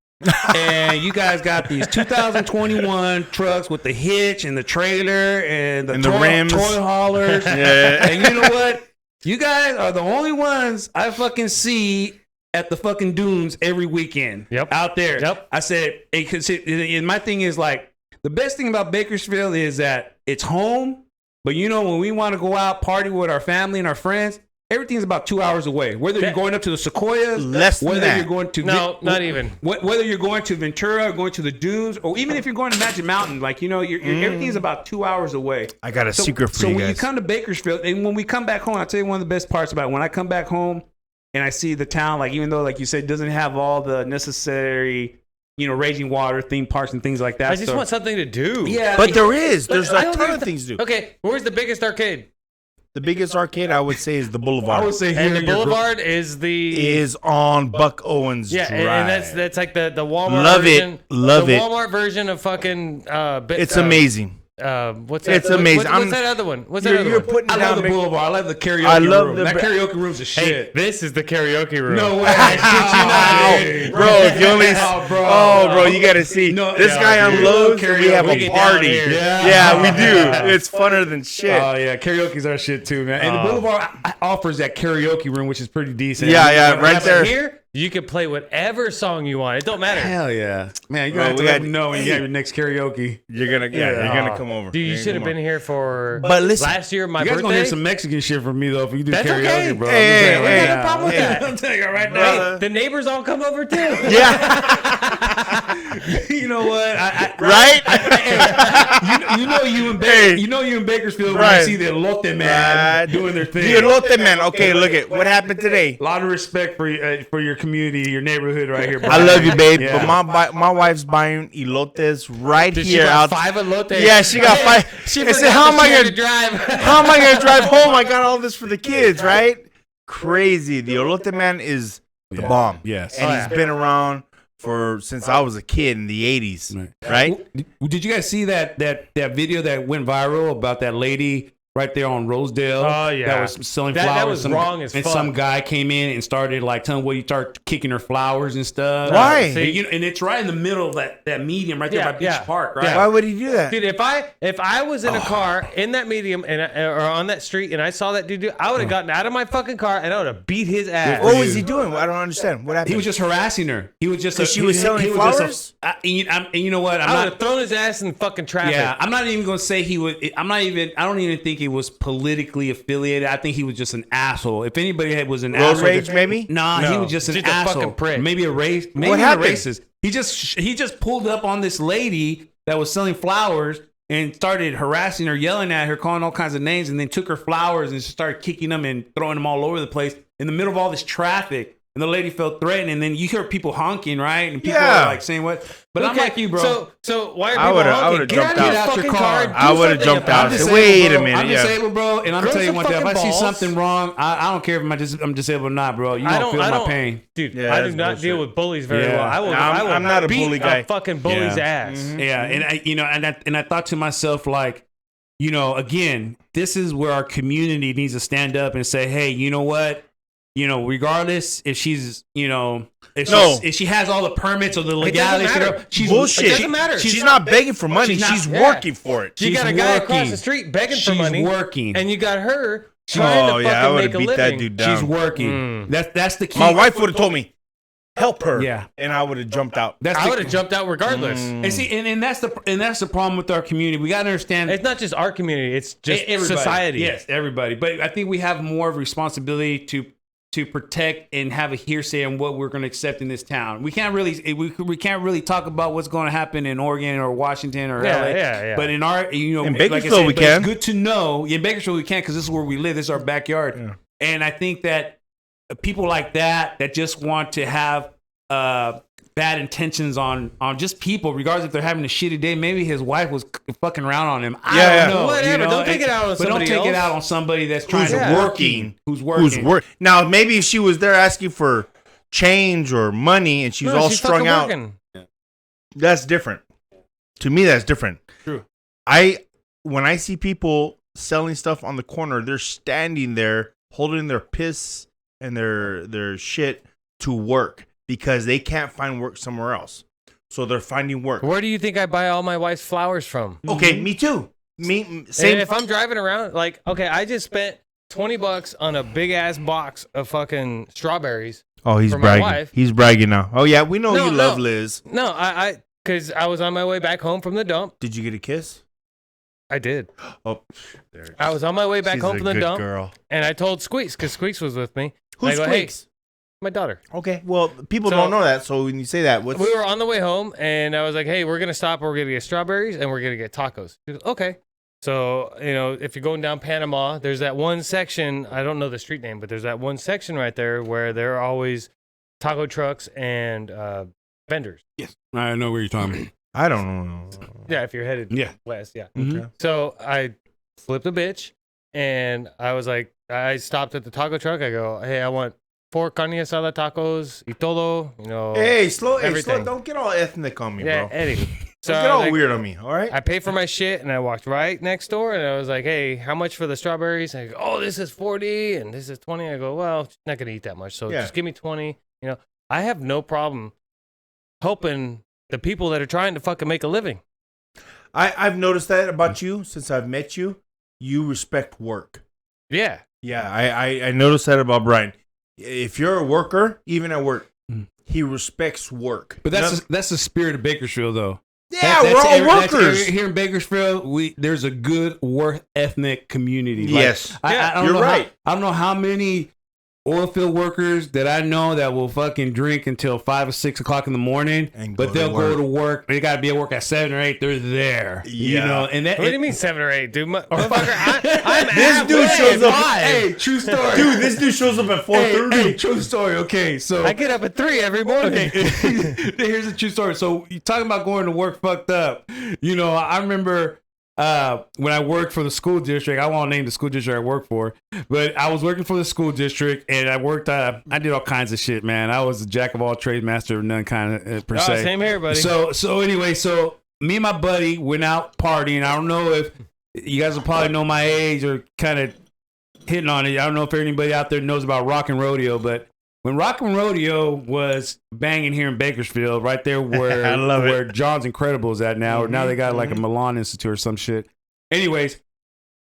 And you guys got these 2021 trucks with the hitch and the trailer and the rims, toy haulers. Yeah. And you know what? You guys are the only ones I fucking see at the fucking dunes every weekend. Yep. Out there. Yep. I said, and my thing is like, the best thing about Bakersfield is that it's home. But you know, when we want to go out party with our family and our friends, everything's about 2 hours away. Whether you're going up to the Sequoias, whether you're going to not even. Whether you're going to Ventura, or going to the dunes, or even if you're going to Magic Mountain, like everything's about 2 hours away. I got a secret for you So guys. when you come to Bakersfield, and when we come back home, I'll tell you one of the best parts about it. When I come back home and I see the town, like even though, like you said, it doesn't have all the necessary, raging water theme parks and things like that. I just want something to do. Yeah, But there's I a don't ton even of things to do. Okay, where's the biggest arcade? The biggest arcade I would say is the Boulevard. I would say And here the in your Boulevard is on Buck Owens yeah, Drive. and that's like the Walmart Love it. version. Love the it. Walmart version of fucking. It's amazing. What's that? It's amazing. What's that other one? What's that other You're one? putting I down love the big- Boulevard. I love the karaoke I love room. the That ba- karaoke room's a Hey, shit. this is the karaoke room. No way. I shit you not. Bro, if you only bro, you gotta see No, this yeah, guy dude. unloads. Karaoke We have a down party. here. Yeah, we do. It's funner than shit. Oh yeah, karaoke's our shit too, man. And the Boulevard offers that karaoke room, which is pretty decent. Yeah, right there. Here, you can play whatever song you want. It don't matter. Hell yeah, man! You're Bro, gonna have to we let got- me know when you have your next karaoke. You're gonna come over. Dude, you should have been here for But listen, last year, my You guys birthday. gonna hear some Mexican shit from me though if you do That's karaoke, okay. bro. Hey, I'm just saying hey, right hey, now. problem with that. I'm telling you right now. Brother. Hey, the neighbors all come over too. Yeah, You know what? right. You know you in Bakersfield when Right. you see the elote man Right. doing their thing. The elote man. Okay, look at what happened today. A lot of respect for your community, your neighborhood right here, bro. I love you, babe. Yeah. But my wife's buying elotes right Did she here buy out. 5 elotes? Yeah, she got 5. She I said, forgot how am that I she had gonna to drive? How am I gonna drive home? I got all this for the kids, right? Crazy. The elote man is the bomb. Yes. And Oh, he's yeah. been around since I was a kid in the 80s, right? Did you guys see that video that went viral about that lady right there on Rosedale? Oh, yeah. That was selling That flowers. was wrong as and fuck. some guy came in and started like telling what you start kicking her flowers and stuff. Why? And it's right in the middle of that medium right there Yeah, by Beach yeah. Park, right? Yeah. Why would he do that? Dude, if I was in a car in that medium or on that street and I saw that dude, I would have gotten out of my fucking car and I would have beat his ass. What was he doing? I don't understand. What happened? He was just harassing her. He was just 'Cause she was selling flowers? and you know what? I would have thrown his ass in fucking traffic. Yeah, I'm not even gonna say he would. I don't even think it was politically affiliated. I think he was just an asshole. If anybody was an Road asshole, rage, maybe? Nah, he No, was just an just a asshole. fucking prick. Maybe a race. Maybe What a happened? racist. He just pulled up on this lady that was selling flowers and started harassing her, yelling at her, calling all kinds of names, and then took her flowers and just started kicking them and throwing them all over the place in the middle of all this traffic. And the lady felt threatened, and then you hear people honking, right? And people Yeah. are like saying what? But I'm Okay, like you, bro. So why are I people would've- honking? would've Get jumped out of out. your fucking your car. car. Do I would've something jumped about out. it. Disabled. Wait a minute, I'm yeah. disabled, bro, and I'm Grow telling you some one thing. If I fucking see balls. something wrong, I don't care if I'm disabled or not, bro. You don't feel my pain. Dude, Yeah, I do that's not bullshit. deal with bullies very Yeah. well. I will. I'm- I will I'm not a beat bully guy. A fucking bully's Yeah. ass. Yeah, and I thought to myself, like, again, this is where our community needs to stand up and say, hey, you know what? Regardless if she's, if she has all the permits or the legalities, matter. she's Bullshit. It doesn't matter. She's not begging for money. She's not- She's yeah. working for it. You got a She's guy working. across the street begging for She's money, working. and you got her trying to Oh, yeah, I fucking would make have a beat living. that dude down. She's working. That's the key. My wife would have told me, help her. Yeah. And I would have jumped out. I would have jumped out regardless. And see, and that's the problem with our community. We got to understand It's not just our community; it's just everybody. society. Yes, everybody. But I think we have more of a responsibility to protect and have a hearsay on what we're going to accept in this town. We can't really talk about what's going to happen in Oregon or Washington or Yeah, LA. yeah. But in our, In like I Bakersfield said, we but it's can. good to know. In Bakersfield we can because this is where we live. This is our backyard. Yeah. And I think that people like that just want to have bad intentions on just people, regardless if they're having a shitty day. Maybe his wife was fucking around on him. I Yeah, don't know. Whatever. Don't take it out on But don't somebody take it else. out on somebody that's trying Who's to working. Who's working. Who's work? Now, maybe if she was there asking for change or money and she's No, all she's strung fucking out, working. that's different. To me, that's different. True. When I see people selling stuff on the corner, they're standing there holding their piss and their shit to work because they can't find work somewhere else. So they're finding work. Where do you think I buy all my wife's flowers from? Okay, me too. Same. And if I'm driving around, like, okay, I just spent $20 on a big ass box of fucking strawberries. Oh, he's for my bragging. wife. He's bragging now. Oh yeah, we know No, you no. love Liz. No, because I was on my way back home from the dump. Did you get a kiss? I did. Oh, I was on my way back she's home a from the good dump, girl. and I told Squeaks, because Squeaks was with me. Who's I go, "Hey, Squeaks? my daughter." Okay, well, people So- don't know that, so when you say that, what's We were on the way home, and I was like, "Hey, we're gonna stop. We're gonna get strawberries, and we're gonna get tacos." She goes, "Okay." So if you're going down Panama, there's that one section. I don't know the street name, but there's that one section right there where there are always taco trucks and vendors. Yes, I know where you're talking about. I don't know. Yeah, if you're headed Yeah. west, yeah. Okay. So I flipped a bitch, and I was like, I stopped at the taco truck. I go, "Hey, I want 4 carne asada tacos y todo." Hey, slow. everything. Don't get all ethnic on me, Yeah, bro. Eddie. So Don't I get was all like, weird on me. All right. I paid for my shit, and I walked right next door, and I was like, "Hey, how much for the strawberries?" And I go, "Oh, this is 40, and this is 20." I go, "Well, she's not gonna eat that much, so Yeah. just give me 20." I have no problem helping the people that are trying to fucking make a living. I've noticed that about you since I've met you. You respect work. Yeah, Yeah, I noticed that about Brian. If you're a worker, even at work, he respects work. But that's the spirit of Bakersfield, though. Yeah, we're all workers. Here in Bakersfield, there's a good work ethnic community. Yes. I don't you're know right. I don't know how many oil field workers that I know that will fucking drink until 5 or 6 o'clock in the morning, And but go they'll to go work. to work. They got to be at work at 7 or 8. They're there. Yeah. And that. what do you mean 7 or 8, dude? Motherfucker, I'm This dude shows up. Hey, true story. Dude, this dude shows up at 4:30. Hey, true story. Okay, so I get up at 3 every morning. Okay, here's a true story. So you talking about going to work fucked up. I remember when I worked for the school district. I won't name the school district I worked for, but I was working for the school district, and I worked. I did all kinds of shit, man. I was a jack of all trades, master of none, kind of per se. Same here, buddy. So anyway, so me and my buddy went out partying. I don't know if you guys will probably know my age or kind of hitting on it. I don't know if anybody out there knows about Rock and Rodeo, but when Rock and Rodeo was banging here in Bakersfield, right there where I love where John's Incredible is at now, or now they got like a Milan Institute or some shit. Anyways,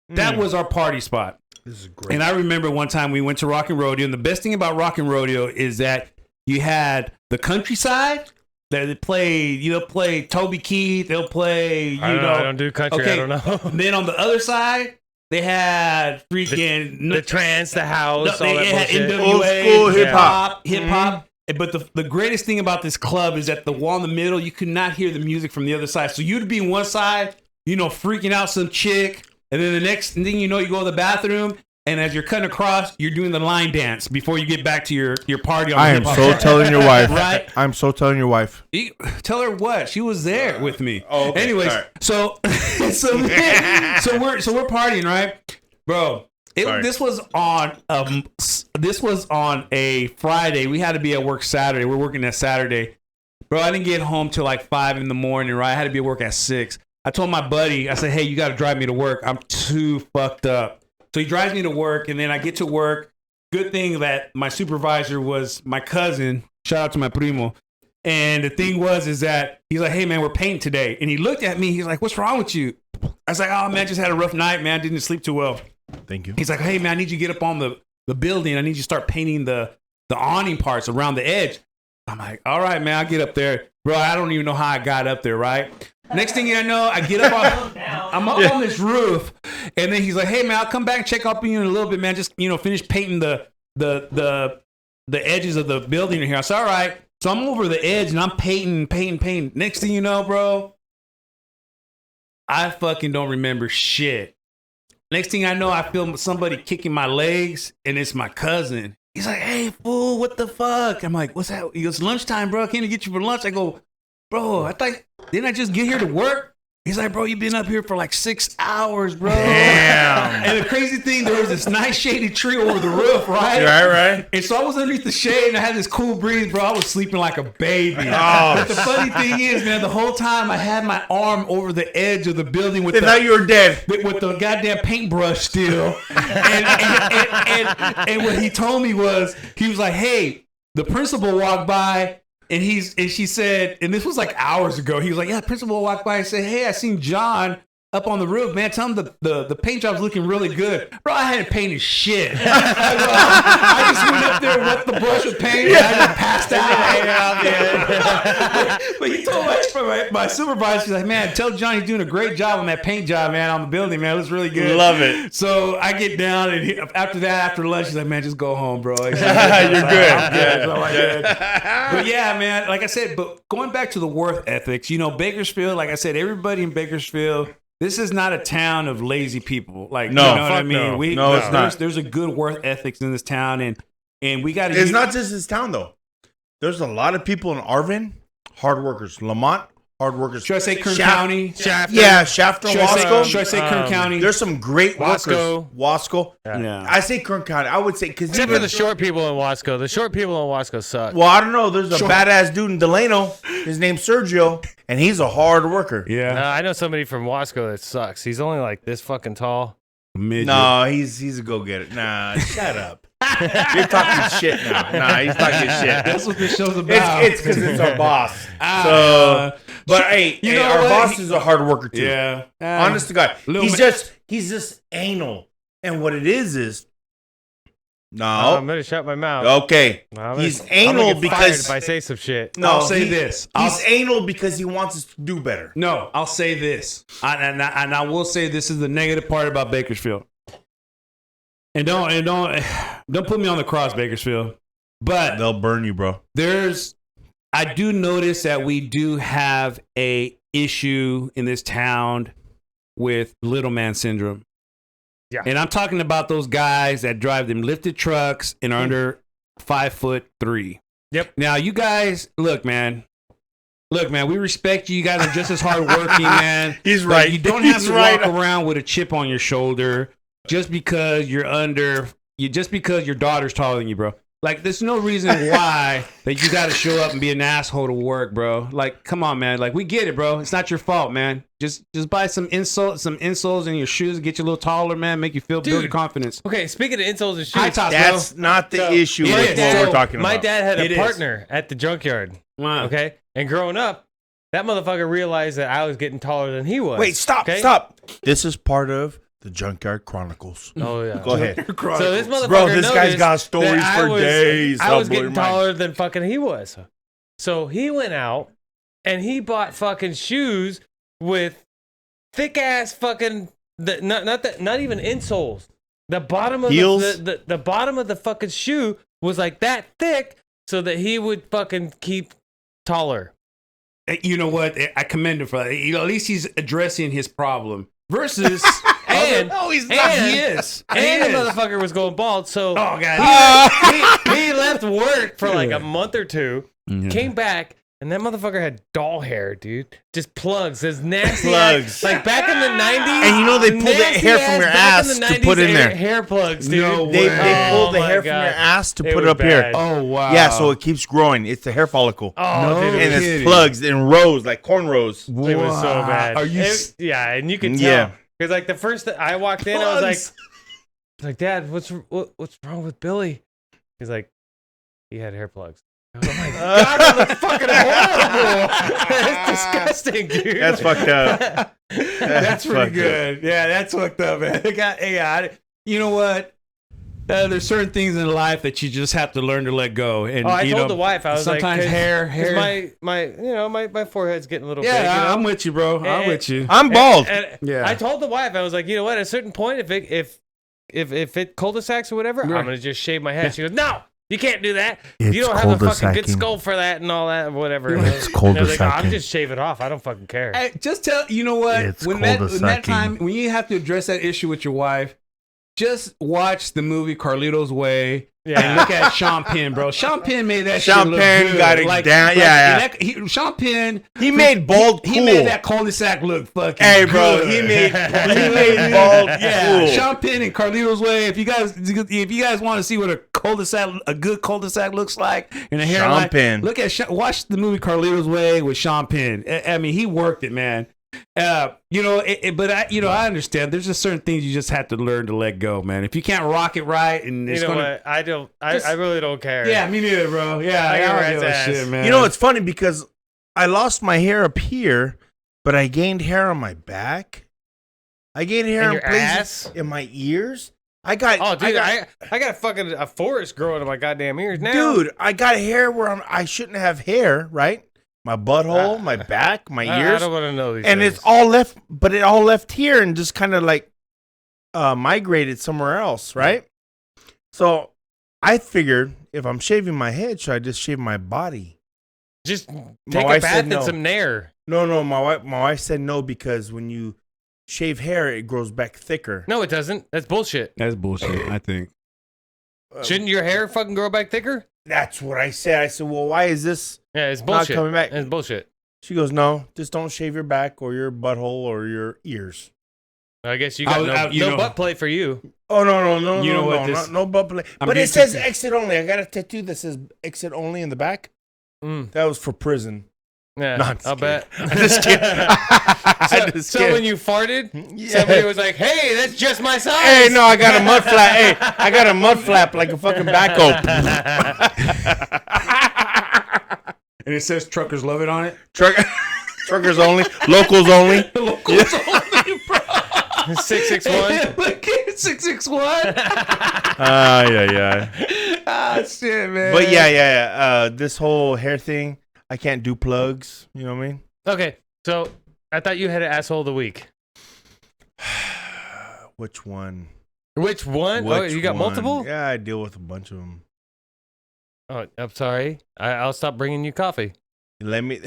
that was our party spot. This is great. And I remember one time we went to Rock and Rodeo, and the best thing about Rock and Rodeo is that you had the countryside. They play Toby Keith. They'll play, I don't do country. Okay. I don't know. Then on the other side, they had freaking The trance, the house, all they that had bullshit. NWA, Old school hip-hop. hip hop. But the greatest thing about this club is that the wall in the middle, you could not hear the music from the other side. So you'd be on one side, freaking out some chick, and then the next thing you know, you go to the bathroom, and as you're cutting across, you're doing the line dance before you get back to your party. On I the am hip-hop so track. telling your wife. Right? I'm so telling your wife. Tell her what? She was there with me. Oh, okay. Anyways, All right. so we're partying, right, bro? Sorry. This was on a Friday. We had to be at work Saturday. We're working that Saturday, bro. I didn't get home till like 5 in the morning. Right, I had to be at work at 6. I told my buddy, I said, "Hey, you got to drive me to work. I'm too fucked up." So he drives me to work, and then I get to work. Good thing that my supervisor was my cousin. Shout out to my primo. And the thing is that he's like, "Hey man, we're painting today." And he looked at me. He's like, "What's wrong with you?" I was like, "Oh man, just had a rough night, man. Didn't sleep too well." Thank you. He's like, "Hey man, I need you to get up on the building. I need you to start painting the awning parts around the edge." I'm like, "All right, man, I'll get up there." Bro, I don't even know how I got up there, right? Next thing I know, I get up I'm up on this roof, and then he's like, "Hey man, I'll come back and check up on you in a little bit, man. Just finish painting the edges of the building in here." I said, "All right." So I'm over the edge and I'm painting. Next thing you know, bro, I fucking don't remember shit. Next thing I know, I feel somebody kicking my legs, and it's my cousin. He's like, "Hey, fool, what the fuck?" I'm like, "What's that?" He goes, "Lunchtime, bro. I came to get you for lunch." I go, "Bro, didn't I just get here to work?" He's like, bro, you've been up here for like 6 hours, bro. Damn. And the crazy thing, there was this nice shady tree over the roof, right? Right. And so I was underneath the shade and I had this cool breeze, bro. I was sleeping like a baby. Oh. But the funny thing is, man, the whole time I had my arm over the edge of the building with They thought you were dead. with the goddamn paintbrush still. And what he told me was, he was like, hey, the principal walked by and she said, and this was like hours ago, he was like, yeah, the principal walked by and said, hey, I seen John up on the roof, man. Tell him the paint job's looking really good. Bro, I hadn't painted shit. I just went up there and wet the brush with paint and I just passed out. But he told my supervisor, she's like, man, tell John he's doing a great job on that paint job, man, on the building, man. It looks really good. Love it. So I get down and after lunch, he's like, man, just go home, bro. Like, You're good. I'm good. So I'm good. But yeah, man, like I said, but going back to the work ethics, Bakersfield, like I said, everybody in Bakersfield, this is not a town of lazy people. Like, No, you know what I mean? no. It's not. There's a good work ethics in this town, and we got to. It's not just this town though. There's a lot of people in Arvin, hard workers. Lamont, hard workers. Should I say Kern County? Yeah, Shafter, Wasco. Should I say Kern County? There's some great Wasco. workers. Wasco. Yeah. I say Kern County. I would say because Except for the short people in Wasco. The short people in Wasco suck. Well, I don't know. There's a badass dude in Delano. His name's Sergio, and he's a hard worker. Yeah. I know somebody from Wasco that sucks. He's only like this fucking tall. Midget. No, he's a go-getter. Nah, shut up. You're talking shit now. Nah, he's talking shit. That's what this show's about. It's because it's our boss. But hey, you know our what? boss is a hard worker too. Yeah. Honest to God, Little he's ma- just anal, and what it is no. I'm gonna shut my mouth. Okay, I'm he's gonna anal get fired because if I say some shit. no, I'll say this. He's anal because he wants us to do better. No, I'll say this, and I will say this is the negative part about Bakersfield. And don't put me on the cross, Bakersfield. But They'll burn you, bro. I do notice that we do have a issue in this town with little man syndrome. Yeah. And I'm talking about those guys that drive them lifted trucks and are under 5'3". Yep. Now you guys, look, man, we respect you. You guys are just as hardworking, man. He's But right. You don't have He's to right. walk around with a chip on your shoulder just because your daughter's taller than you, bro. Like, there's no reason why that you got to show up and be an asshole to work, bro. Like, come on, man. Like, we get it, bro. It's not your fault, man. Just buy some insoles in your shoes and get you a little taller, man. Make you build your confidence. Okay, speaking of insoles and shoes, High tops, That's not the So, issue my with what dad- we're talking my about. dad had It a is. partner at the junkyard. Wow. Okay, and growing up, that motherfucker realized that I was getting taller than he was. Wait, stop. This is part of the Junkyard Chronicles. Oh yeah. Go ahead. So this motherfucker Bro, this guy's noticed got stories that for days. I I'll was blow getting your mind. taller than fucking he was. So he went out and he bought fucking shoes with thick ass fucking not even insoles. The bottom of Heels? the bottom of the fucking shoe was like that thick so that he would fucking keep taller. You know what? I commend him for that. At least he's addressing his problem. Versus, And No, he's and, not. he is. And He the is. motherfucker was going bald. So Oh, God. he left work for like a month or two, came back, and that motherfucker had doll hair, dude. Just plugs, his nasty Plugs. Like back in the 90s. And you know they pulled the nasty hair from your back in ass the to 90s put in there. Hair plugs, dude. No They way. pulled the Oh, hair my from your God. ass to It put it was up here. bad. Oh, wow. Yeah, so it keeps growing. It's the hair follicle. Oh, No dude, and it was, it's kidding. plugs in rows, like cornrows. it was so Wow. bad. Are you Yeah, and you could tell. Yeah. Because like the first I walked in, I was Plugs. like, Dad, what's wrong with Billy? He's like, he had hair plugs. Oh my God, that looks fucking horrible. It's disgusting, dude. That's fucked up. That's pretty fucked good. Yeah, that's fucked up, man. You know what? There's certain things in life that you just have to learn to let go. And Oh, I you told know, the wife, I was like, sometimes 'cause- hair. 'cause my forehead's getting a little big. Yeah, You know? I'm with you, bro. I'm And- with you. I'm bald. And Yeah. I told the wife, I was like, you know what? At a certain point, if it cul-de-sacs or whatever, Right. I'm gonna just shave my head. She goes, no, you can't do that. It's You don't have a fucking good cul-de-sacking. skull for that and all that, whatever. It's And I was like, I'm cul-de-sacking. just shave it off. I don't fucking care. Hey, just tell you know what It's when that cul-de-sacking. time when you have to address that issue with your wife, just watch the movie Carlito's Way Yeah. look at Sean Penn, bro. Sean Penn made that Sean shit look Penn good. got it down. Yeah. Sean Penn, He made bald cool. he made that cul-de-sac look fucking Hey, bro, good. he made bald Yeah, cool. Sean Penn and Carlito's Way. If you guys want to see what a good cul-de-sac looks like in a hairline, Sean Penn. look at watch the movie Carlito's Way with Sean Penn. I mean, he worked it, man. But I understand. There's just certain things you just have to learn to let go, man. If you can't rock it right, and it's You know gonna, what? I really don't care. yeah, me neither, bro. Yeah, I I got don't give a rat's ass. shit, man. You know, it's funny because I lost my hair up here, but I gained hair on my back. I gained hair In in your places ass? in my ears. I got Oh, dude, I got fucking a forest growing in my goddamn ears now. dude, I got hair where I shouldn't have hair, right? My butthole, my back, my I ears. don't want to know these And things. it's all left, but it all left here and just kind of like migrated somewhere else, right? So I figured if I'm shaving my head, should I just shave my body? Just My take a wife bath said in no. some Nair. No, my wife said no because when you shave hair, it grows back thicker. No, it doesn't. That's bullshit. that's bullshit. I think. Shouldn't your hair fucking grow back thicker? That's what I said. I said, well, why is this Yeah, it's not bullshit. coming back? It's bullshit. She goes, no, just don't shave your back or your butthole or your ears. I guess you got no butt plate for you. Oh, no, You know what no, this- no butt plate. I'm But it getting says too- exit only. I got a tattoo that says exit only in the back. Mm. That was for prison. Yeah, No, I'm just I'll bet. kidding. I'm just kidding. I'm just So kidding. when you farted, Yeah. somebody was like, "Hey, that's just my size." Hey, no, I got a mud flap. Hey, I got a mud flap like a fucking backhoe. And it says truckers love it on it. Truckers only, locals only. Locals only, bro. 661. Look at 661. Yeah. Ah, shit, man. But yeah. This whole hair thing, I can't do plugs. You know what I mean? Okay, so I thought you had an asshole of the week. Which one? Which one? Oh, Which you got one? multiple? Yeah, I deal with a bunch of them. Oh, I'm sorry. I'll stop bringing you coffee. Let me.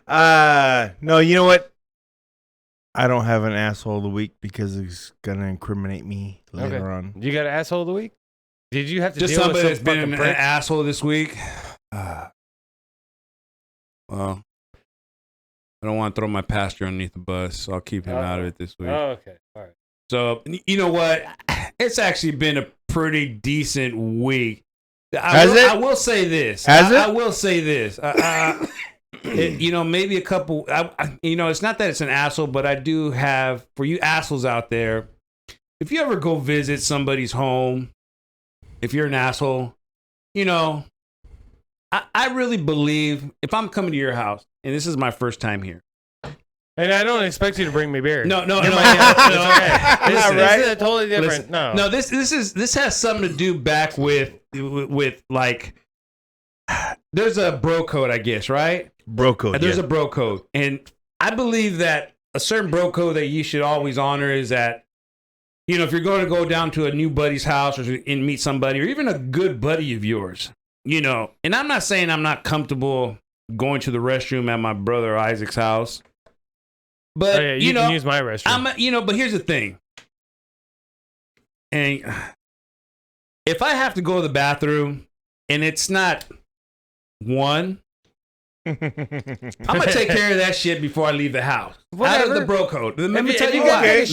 No, you know what? I don't have an asshole of the week because it's gonna incriminate me later on. You got an asshole of the week? Did you have to just deal somebody with that's some been fucking an prick? asshole this week. Well, I don't want to throw my pastor underneath the bus, so I'll keep him out of it this week. Oh, okay. All right. So, you know what? It's actually been a pretty decent week. Has it? I will say this. Has it? I will say this. Maybe a couple. It's not that it's an asshole, but I do have, for you assholes out there, if you ever go visit somebody's home, if you're an asshole, I really believe if I'm coming to your house, and this is my first time here. And I don't expect you to bring me beer. No. This is totally different. Listen, no, this has something to do back with like there's a bro code, I guess, right? Bro code. There's a bro code, and I believe that a certain bro code that you should always honor is that, if you're going to go down to a new buddy's house and meet somebody, or even a good buddy of yours, and I'm not saying I'm not comfortable going to the restroom at my brother Isaac's house. But, you can use my restroom. But here's the thing. And if I have to go to the bathroom and it's not one, I'm going to take care of that shit before I leave the house. Out of the bro code. Let me tell you why.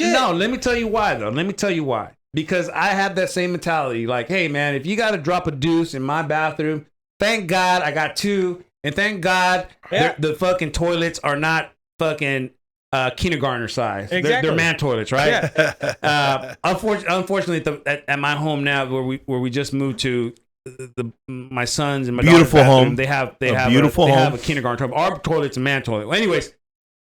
No, let me tell you why, though. Let me tell you why. Because I have that same mentality. Like, hey, man, if you got to drop a deuce in my bathroom, thank God I got two. And thank God the fucking toilets are not fucking kindergartner size. Exactly. They're man toilets, right? Yeah. Unfortunately, at my home now, where we just moved to, my sons and my Beautiful daughter's bathroom, home. they have beautiful they home. have a kindergarten toilet. Our toilet's a man toilet. Well, anyways,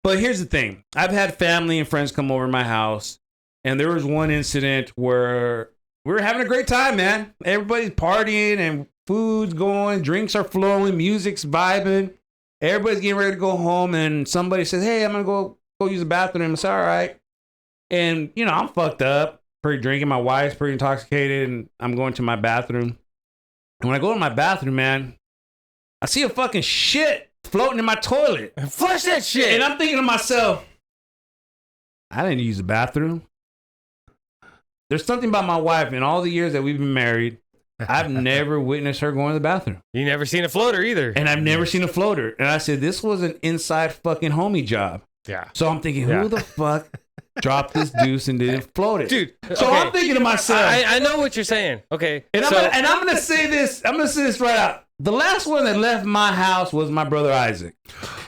but here's the thing: I've had family and friends come over to my house, and there was one incident where we were having a great time, man. Everybody's partying and food's going, drinks are flowing, music's vibing. Everybody's getting ready to go home, and somebody says, "Hey, I'm gonna go use the bathroom." It's all right, and I'm fucked up, pretty drinking. My wife's pretty intoxicated, and I'm going to my bathroom. And when I go to my bathroom, man, I see a fucking shit floating in my toilet. Flush that shit. And I'm thinking to myself, I didn't use the bathroom. there's something about my wife in all the years that we've been married. I've never witnessed her going to the bathroom. You never seen a floater either. And I've never seen a floater. And I said, this was an inside fucking homie job. Yeah. So I'm thinking, who the fuck dropped this deuce and didn't float it? Dude. So okay. I'm thinking to myself. I know what you're saying. Okay. And I'm gonna say this. I'm gonna say this right out. The last one that left my house was my brother Isaac.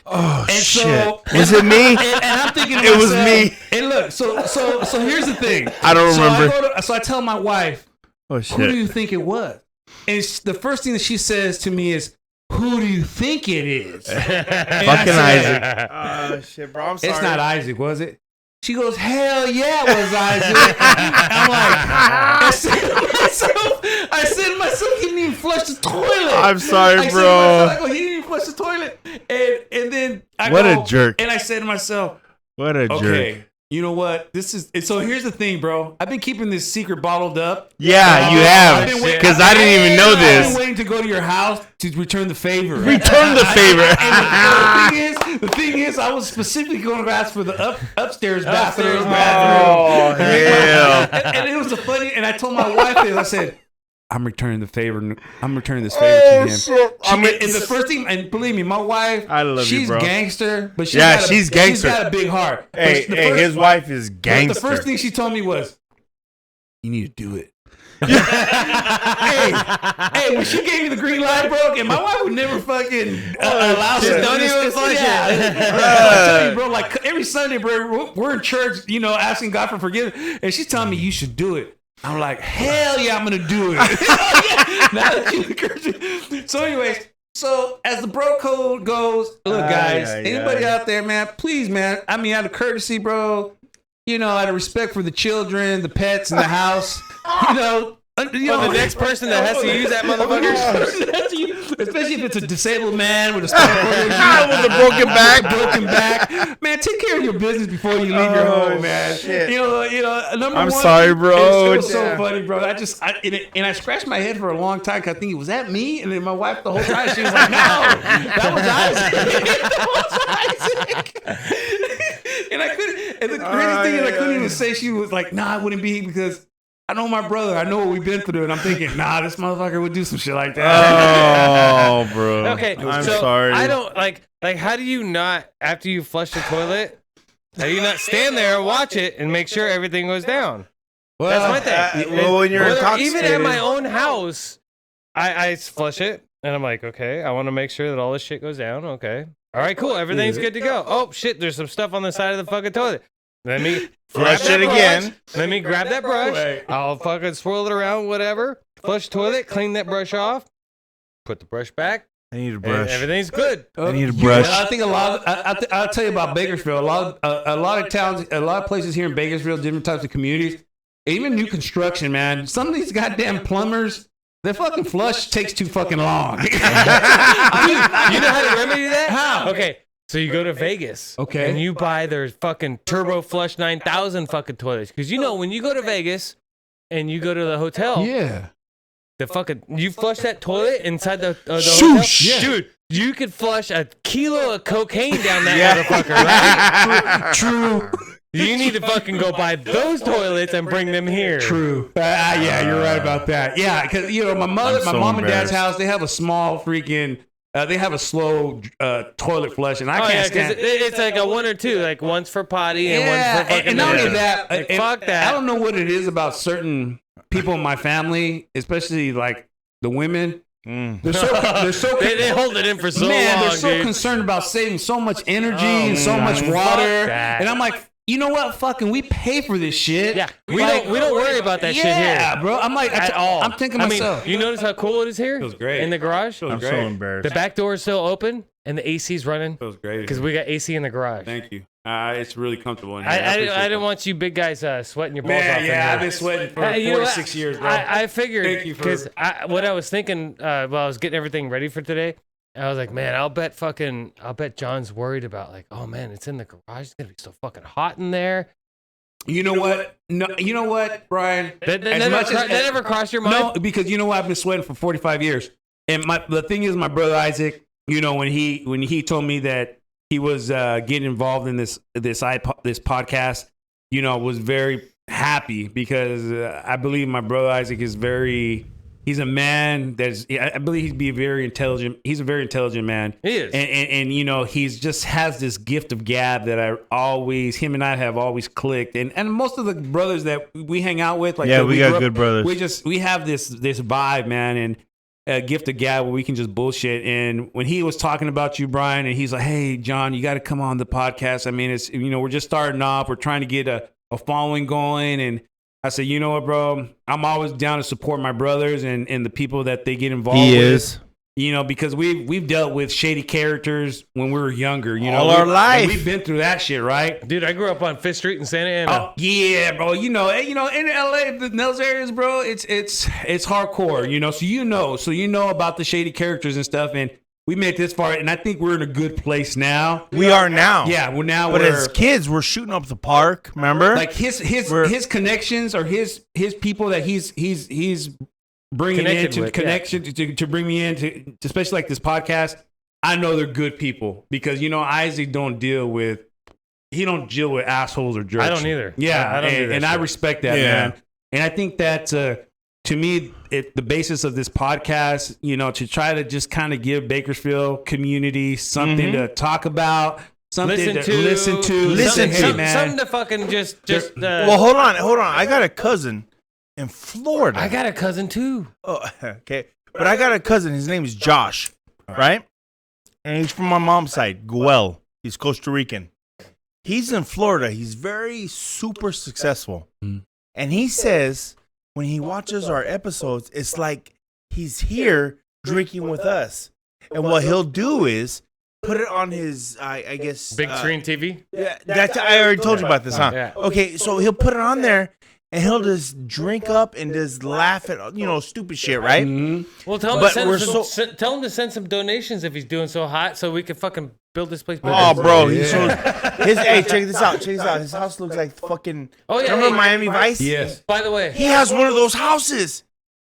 Oh, and shit. So, was it me? And I'm thinking to it myself, was me. And look, so here's the thing. I don't remember. So I tell my wife, Oh, shit. who do you think it was? And the first thing that she says to me is, who do you think it is? Fucking Isaac. Oh, shit, bro. I'm sorry. It's not Isaac, was it? She goes, hell yeah, it was Isaac. I'm like, I said to myself, he didn't even flush the toilet. I'm sorry, I bro. said to myself, he didn't even flush the toilet. And then I What go, a jerk. And I said to myself, What a jerk. okay, you know what? So here's the thing, bro. I've been keeping this secret bottled up. Yeah, you I've have. been waiting- Because I didn't even know I've this. been waiting to go to your house to return the favor. Return the favor. And the thing is, I was specifically going to ask for the upstairs bathroom. Oh, hell. And it was a funny. And I told my wife this. I said, "I'm returning the favor. I'm returning this favor to him." Shit. I mean, And the first thing, and believe me, my wife, I love you, she's bro. gangster, but she's Yeah, got she's gangster. She's got a big heart. Hey, But the first- his wife is but gangster. The first thing she told me was, "You need to do it." hey, when she gave me the green light, bro, and my wife would never fucking allow shit. us. Don't even flush it. I'm telling you, bro, like every Sunday, bro, we're in church, you know, asking God for forgiveness, and she's telling me you should do it. I'm like, hell yeah, I'm gonna do it. Now that you encourage me. So, anyways. So, as the bro code goes, look, guys, anybody out there, man, please, man, I mean, out of courtesy, bro, you know, out of respect for the children, the pets in the house, you know, the next person that has to use that motherfucker. Especially if it's a disabled man with a spinal cord with a broken back. Man, take care of your business before you leave your home, man. Shit. You know, number I'm one. sorry, bro. It was so funny, bro. I scratched my head for a long time because I think, was that me? And then my wife the whole time, she was like, no, that was Isaac. And I couldn't, and the crazy thing is I couldn't even say she was like, nah, I wouldn't be, because I know my brother. I know what we've been through. And I'm thinking, nah, this motherfucker would do some shit like that. Oh, bro. Okay, I'm so sorry. I don't like how do you not, after you flush the toilet, how do you not stand there and watch it and make sure everything goes down? Well, That's my thing. well, when you're Even intoxicated. at my own house, I flush it and I'm like, okay, I want to make sure that all this shit goes down. Okay. All right, cool. Everything's good to go. Oh, shit, there's some stuff on the side of the fucking toilet. Let me Flush grab that it again. brush. Let me grab that brush. Right. I'll fucking swirl it around, whatever. Flush toilet, clean that brush off, put the brush back. I need a and brush. everything's good. I need a brush. I think a lot. I'll tell you about Bakersfield. A lot of towns, a lot of places here in Bakersfield, different types of communities, even new construction. Man, some of these goddamn plumbers, their fucking flush takes too fucking long. You know how to remedy that? How? Okay. So you go to Vegas, Okay. and you buy their fucking Turbo Flush 9000 fucking toilets, because you know when you go to Vegas and you go to the hotel, Yeah. the fucking you flush that toilet inside the Shoosh. hotel, Yeah. dude. You could flush a kilo of cocaine down that motherfucker, right? True. You need to fucking go buy those toilets and bring them here. True. Yeah, you're right about that. Yeah, because my mom and dad's embarrassed. house, they have a small freaking. They have a slow toilet flush, and I Oh can't yeah, because stand. it's like a one or two, like once for potty and one for fucking. and not only yeah. that, Like, and fuck that. I don't know what it is about certain people in my family, especially like the women. They're so They hold it in for so man, long, they're so dude. concerned about saving so much energy and so much water, that. and I'm like, you know what? Fucking, we pay for this shit. Yeah, we don't worry about that shit here Yeah, bro. I'm like, at all. I'm thinking I myself. mean, you notice how cool it is here? Feels great. In the garage. I'm so embarrassed. The back door is still open and the AC's running feels great because we got AC in the garage. Thank you. It's really comfortable in here. I appreciate didn't that. want you big guys sweating your balls off. Man, in yeah, here. I've been sweating for You 4 know to what? 6 years, bro. I figured Thank you for- because what I was thinking while I was getting everything ready for today, I was like, man, I'll bet John's worried about like, oh man, it's in the garage. It's gonna be so fucking hot in there. You know what? No, you know what, Brian? That As much as- never crossed your mind? No, because you know what? I've been sweating for 45 years. And the thing is, my brother Isaac, you know, when he told me that he was getting involved in this podcast, you know, was very happy because I believe my brother Isaac is he's a man I believe he'd be very intelligent. He's a very intelligent man. He is. And you know, he's just has this gift of gab that him and I have always clicked. And most of the brothers that we hang out with, like, Yeah, that we got good brothers. We have this vibe, man, and a gift of gab where we can just bullshit. And when he was talking about you, Brian, and he's like, "Hey, John, you got to come on the podcast." I mean, it's, you know, we're just starting off. We're trying to get a following going. And I said, you know what, bro? I'm always down to support my brothers and the people that they get involved with. He is. You know, because we've dealt with shady characters when we were younger. You know, All our life. and we've been through that shit, right? Dude, I grew up on 5th Street in Santa Ana. Oh yeah, bro. You know, in LA, in those areas, bro, it's hardcore. You know, so you know about the shady characters and stuff. And we made it this far, and I think we're in a good place now. We are now. Yeah, But as kids, we're shooting up the park. Remember? like his connections or his people that he's bringing Connected into with, connection to bring me into, especially like this podcast. I know they're good people because, you know, Isaac don't deal with assholes or jerks. I don't either. Yeah, I don't do that and I shit. respect that, Yeah. man. And I think that to me, the basis of this podcast, you know, to try to just kind of give Bakersfield community something to talk about, something Listen to listen to. Listen Hey, to. man. Something to fucking just. Well, hold on. I got a cousin in Florida. I got a cousin too. Oh, okay. But I got a cousin. His name is Josh, right? And he's from my mom's side, Guel. He's Costa Rican. He's in Florida. He's very super successful. And he says when he watches our episodes, it's like he's here drinking with us. And what he'll do is put it on his, I guess, Big screen TV. Yeah, that's, I already told you about this, huh? Yeah. Okay, so he'll put it on there, and he'll just drink up and just laugh at, you know, stupid shit, right? Well, tell him, But to we're tell him to send some donations if he's doing so hot, so we can fucking build this place. Oh, better. bro, he shows his. Hey, check this out. Check this out. His house looks like fucking. Oh, yeah, Remember hey, Miami Vice? Yes. By the way, He has one of those houses.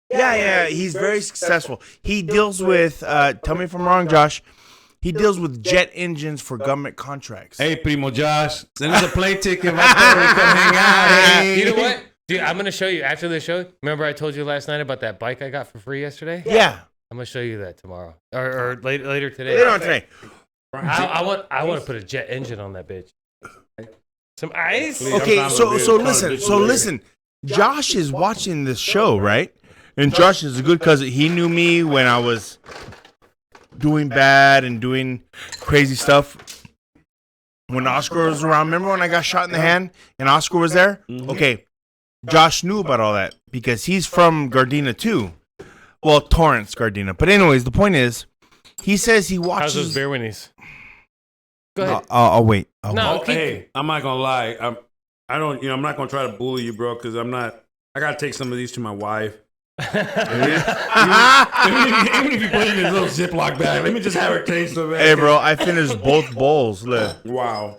Yeah. He's very successful. He deals with. Tell me if I'm wrong, Josh. He deals with jet engines for government contracts. Hey, Primo Josh, send us a plane ticket. My family come hang out. Hey. you know what? Dude, I'm gonna show you after the show. Remember I told you last night about that bike I got for free yesterday? Yeah. I'm gonna show you that tomorrow or later today. Later on today. I want to put a jet engine on that bitch. Some ice. Okay, so listen. Josh is watching this show, right? And Josh is a good cousin. He knew me when I was doing bad and doing crazy stuff. When Oscar was around, remember when I got shot in the hand and Oscar was there? Okay, Josh knew about all that because he's from Gardena too. Well, Torrance, Gardena. But anyways, the point is, he says he watches. How's those beer winnies? Go ahead. I'll wait. No, keep, Hey, I'm not gonna lie. I'm not gonna try to bully you, bro, because I'm not. I gotta take some of these to my wife. Even if you put it in a little Ziploc bag, let me just have her taste of it. Hey, bro, I finished both bowls. Look, Wow.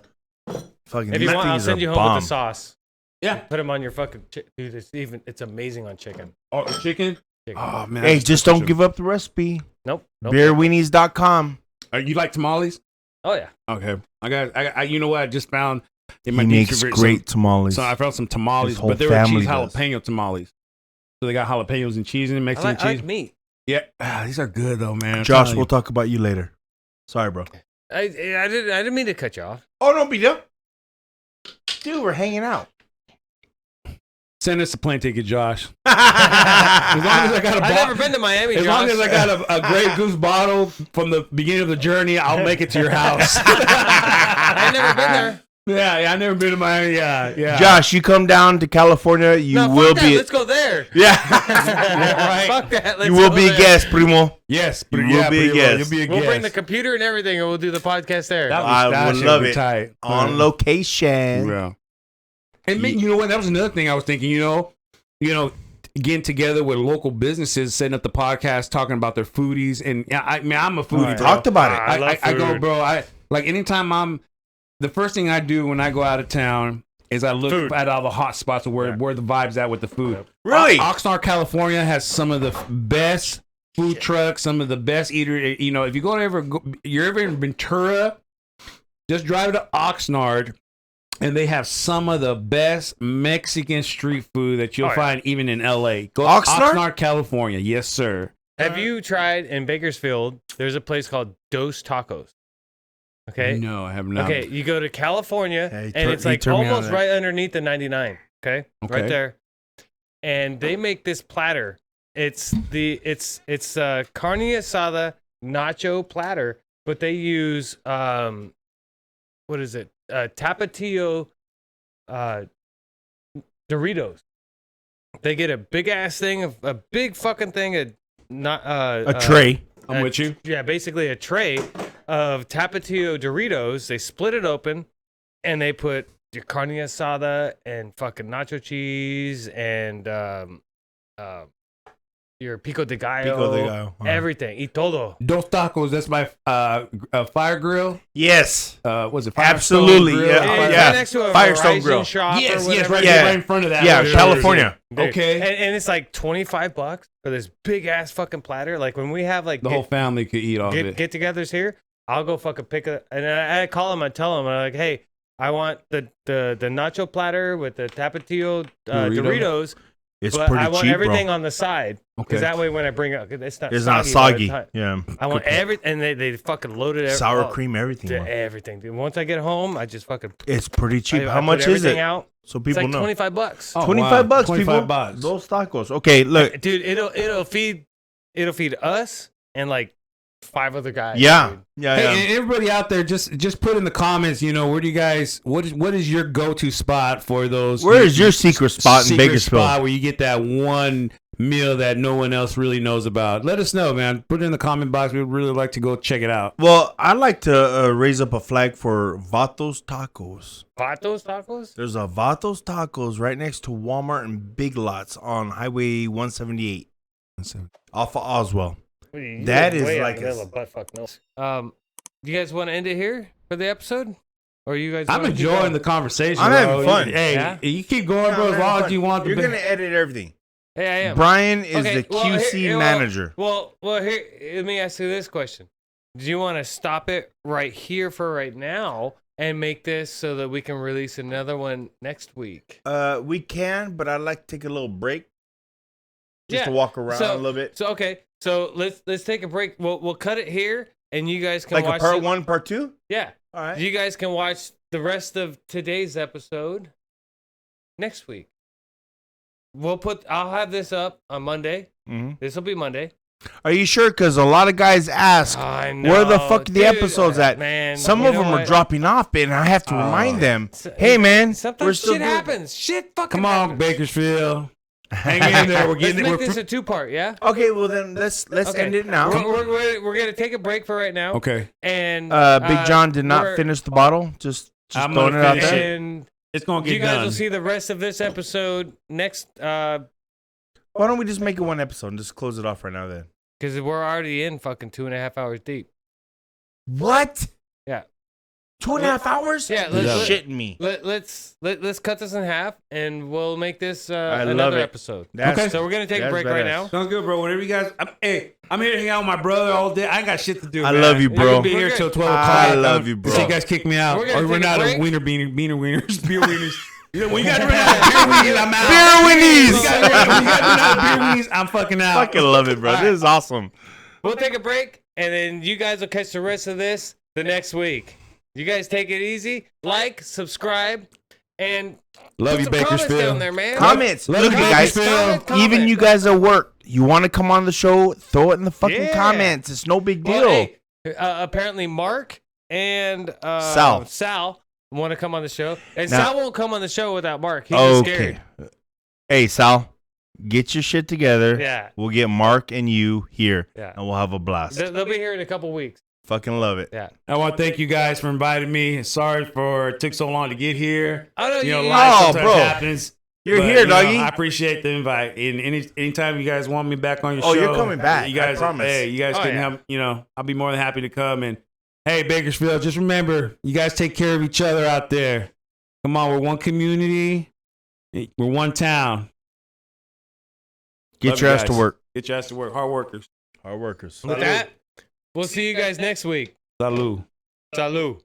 fucking. if you these want, I'll things send are you home bomb. with the sauce. Yeah. Put them on your fucking. Dude, it's amazing on chicken. Oh, the chicken. Chicken. Oh man. Hey, just don't give up the recipe. Nope. Beerweenies.com. You like tamales? Oh yeah. Okay. I you know what? I just found in my He deep makes fridge great tamales. So I found some tamales, His whole but they were family cheese does. jalapeno tamales. So they got jalapenos and cheese and Mexican I cheese. like meat. Yeah, these are good though, man. I'm Josh, telling we'll you. talk about you later. Sorry, bro. I didn't mean to cut you off. Oh, no, be deal. Dude, we're hanging out. Send us a plane ticket, Josh. As long as I got a I've bottle. never been to Miami. As long Josh. as I got a Grey Goose bottle from the beginning of the journey, I'll make it to your house. I've never been there. Yeah, I never been to Miami. Yeah. Josh, you come down to California, you No, will fuck that. be. Let's go there. Yeah. right. Fuck that. Let's You will go be a there. guest, primo. Yes, but You will be a guest. You'll be a We'll guest. bring the computer and everything, and we'll do the podcast there. I would love it. Tight. On location. Yeah. And you know what? That was another thing I was thinking. You know, getting together with local businesses, setting up the podcast, talking about their foodies, and I mean, I'm a foodie. We bro. talked about it. I love I go, food. bro. I like anytime the first thing I do when I go out of town is I look Food. at all the hot spots of where the vibe's at with the food. Really? Oxnard, California has some of the best food trucks, some of the best eatery. You know, if you you're ever in Ventura, just drive to Oxnard and they have some of the best Mexican street food that you'll Oh, yeah. find even in LA. Go Oxnard? California. Yes, sir. Have you tried in Bakersfield? There's a place called Dos Tacos. Okay. No, I have not. Okay, you go to California, Yeah, and it's like turned me on almost that. right underneath the 99. Okay, Okay. right there, and they make this platter. It's carne asada nacho platter, but they use what is it? Tapatio Doritos. They get a big ass thing of a big fucking thing of not A tray. I'm with you. Yeah, basically a tray of Tapatio Doritos. They split it open, and they put your carne asada and fucking nacho cheese and your pico de gallo, Pico de gallo, everything, y todo. Dos Tacos. That's my fire grill. Yes. Was it Firestone Absolutely, Grill? yeah. And it's yeah. right next to a Firestone Verizon Grill. shop or Yes, whatever. right, Yeah. right in front of that. Yeah, Right. California. Dude, Okay. and it's like $25 for this big ass fucking platter. Like when we have like The whole family could eat all of it. get-togethers here, I'll go fucking pick a, and I call them, I tell them, I'm like, hey, I want the nacho platter with the Tapatio Doritos, It's but pretty I want cheap, everything bro. on the side, because Okay. that way when I bring it, it's not It's soggy. not by soggy. the time. Yeah. I want everything, and they fucking loaded it. Sour cream, everything. bro. everything. Dude. Once I get home, I just fucking It's pretty cheap. I How put much is everything it? Out. So It's people like know. $25. Oh, 25 wow. bucks, 25 people. bucks. Those tacos. Okay, look. Dude, it'll feed us and like 5 other guys. Yeah. dude. Yeah, Hey, yeah. and everybody out there, just put in the comments. You know, where do you guys? What is your go-to spot for those? Where is your secret spot in secret Bakersfield? spot where you get that one meal that no one else really knows about? Let us know, man. Put it in the comment box. We'd really like to go check it out. Well, I'd like to raise up a flag for Vatos Tacos. Vatos tacos? There's a Vatos Tacos right next to Walmart and Big Lots on Highway 178 off of Oswell. That is way out like in the middle a- of butt-fuck nose. You guys want to end it here for the episode? Or you guys I'm wanna keep enjoying going? the conversation. I'm bro. having fun. Hey, Yeah? you keep going, bro, as long as you want. You're going to edit everything. Hey, I am. Brian is Okay, the well, QC here- manager. Well, here, let me ask you this question. Do you want to stop it right here for right now and make this so that we can release another one next week? We can, but I'd like to take a little break just Yeah, to walk around so- a little bit. So okay, so let's take a break. We'll cut it here, and you guys can Like watch a part it. 1, part 2? Yeah, All right. you guys can watch the rest of today's episode next week. I'll have this up on Monday. Mm-hmm. This will be Monday. Are you sure? Because a lot of guys ask, I know, where the fuck are the dude, episodes at? Man, Some you of know them are what? dropping off, and I have to remind them, So- hey, man, we're Sometimes still shit doing- happens. Shit fucking Come on, happens. Bakersfield. Hang in there. We're Let's getting make it. this a 2-part, yeah? Okay, well, then let's Okay. end it now. We're gonna take a break for right now. Okay. And Big John did not we're- finish the bottle. Just I'm throwing gonna it out finish there. it. And It's gonna get you guys done. will see the rest of this episode next. Why don't we just make it one episode and just close it off right now then? Because we're already in fucking 2.5 hours deep. What? Yeah. 2.5 hours? Yeah, You're let's- shitting me. Let's cut this in half, and we'll make this I love another it. episode. That's- So we're gonna take a that's break right badass. now. Sounds good, bro. Whenever you guys, I'm here to hang out with my brother all day. I ain't got shit to do. I man. love you, We're bro. gonna be here We're till good. 12 o'clock. I love you, bro. So you guys kick me out, We're gonna or we're take a not a break. wiener wieners, beer wieners. You know, when you guys run out of beer wieners, I'm out. Beer Winnies! When you guys run out of beer wieners, I'm fucking out. Fucking love it, bro. This is awesome. We'll take a break, and then you guys will catch the rest of this the next week. You guys take it easy. Like, subscribe, and Love put you, some comments Bakersfield. down there, man. Comments. Love Look you, at guys. Bakersfield. Comment. Even you guys at work, you want to come on the show, throw it in the fucking Yeah. comments. It's no big deal. Well, hey, apparently Mark and Sal want to come on the show, and Now- Sal won't come on the show without Mark. He's just scared. Hey, Sal, get your shit together. Yeah, We'll get Mark and you here, yeah. and we'll have a blast. They'll be here in a couple weeks. Fucking love it. Yeah. I want to thank you guys for inviting me. Sorry for it took so long to get here. I know You know, you. life Oh, sometimes bro. happens. You're But, here, you know, doggy. I appreciate the invite. And anytime you guys want me back on your Oh, show, you're coming back. You guys, I promise. hey, you guys Oh, can yeah. help. You know, I'll be more than happy to come. And hey, Bakersfield, just remember, you guys take care of each other out there. Come on, we're one community. We're one town. Get Love your you ass to guys. work. Get your ass to work. Hard workers. Hard workers. With that, we'll see you guys next week. Salud. Salud.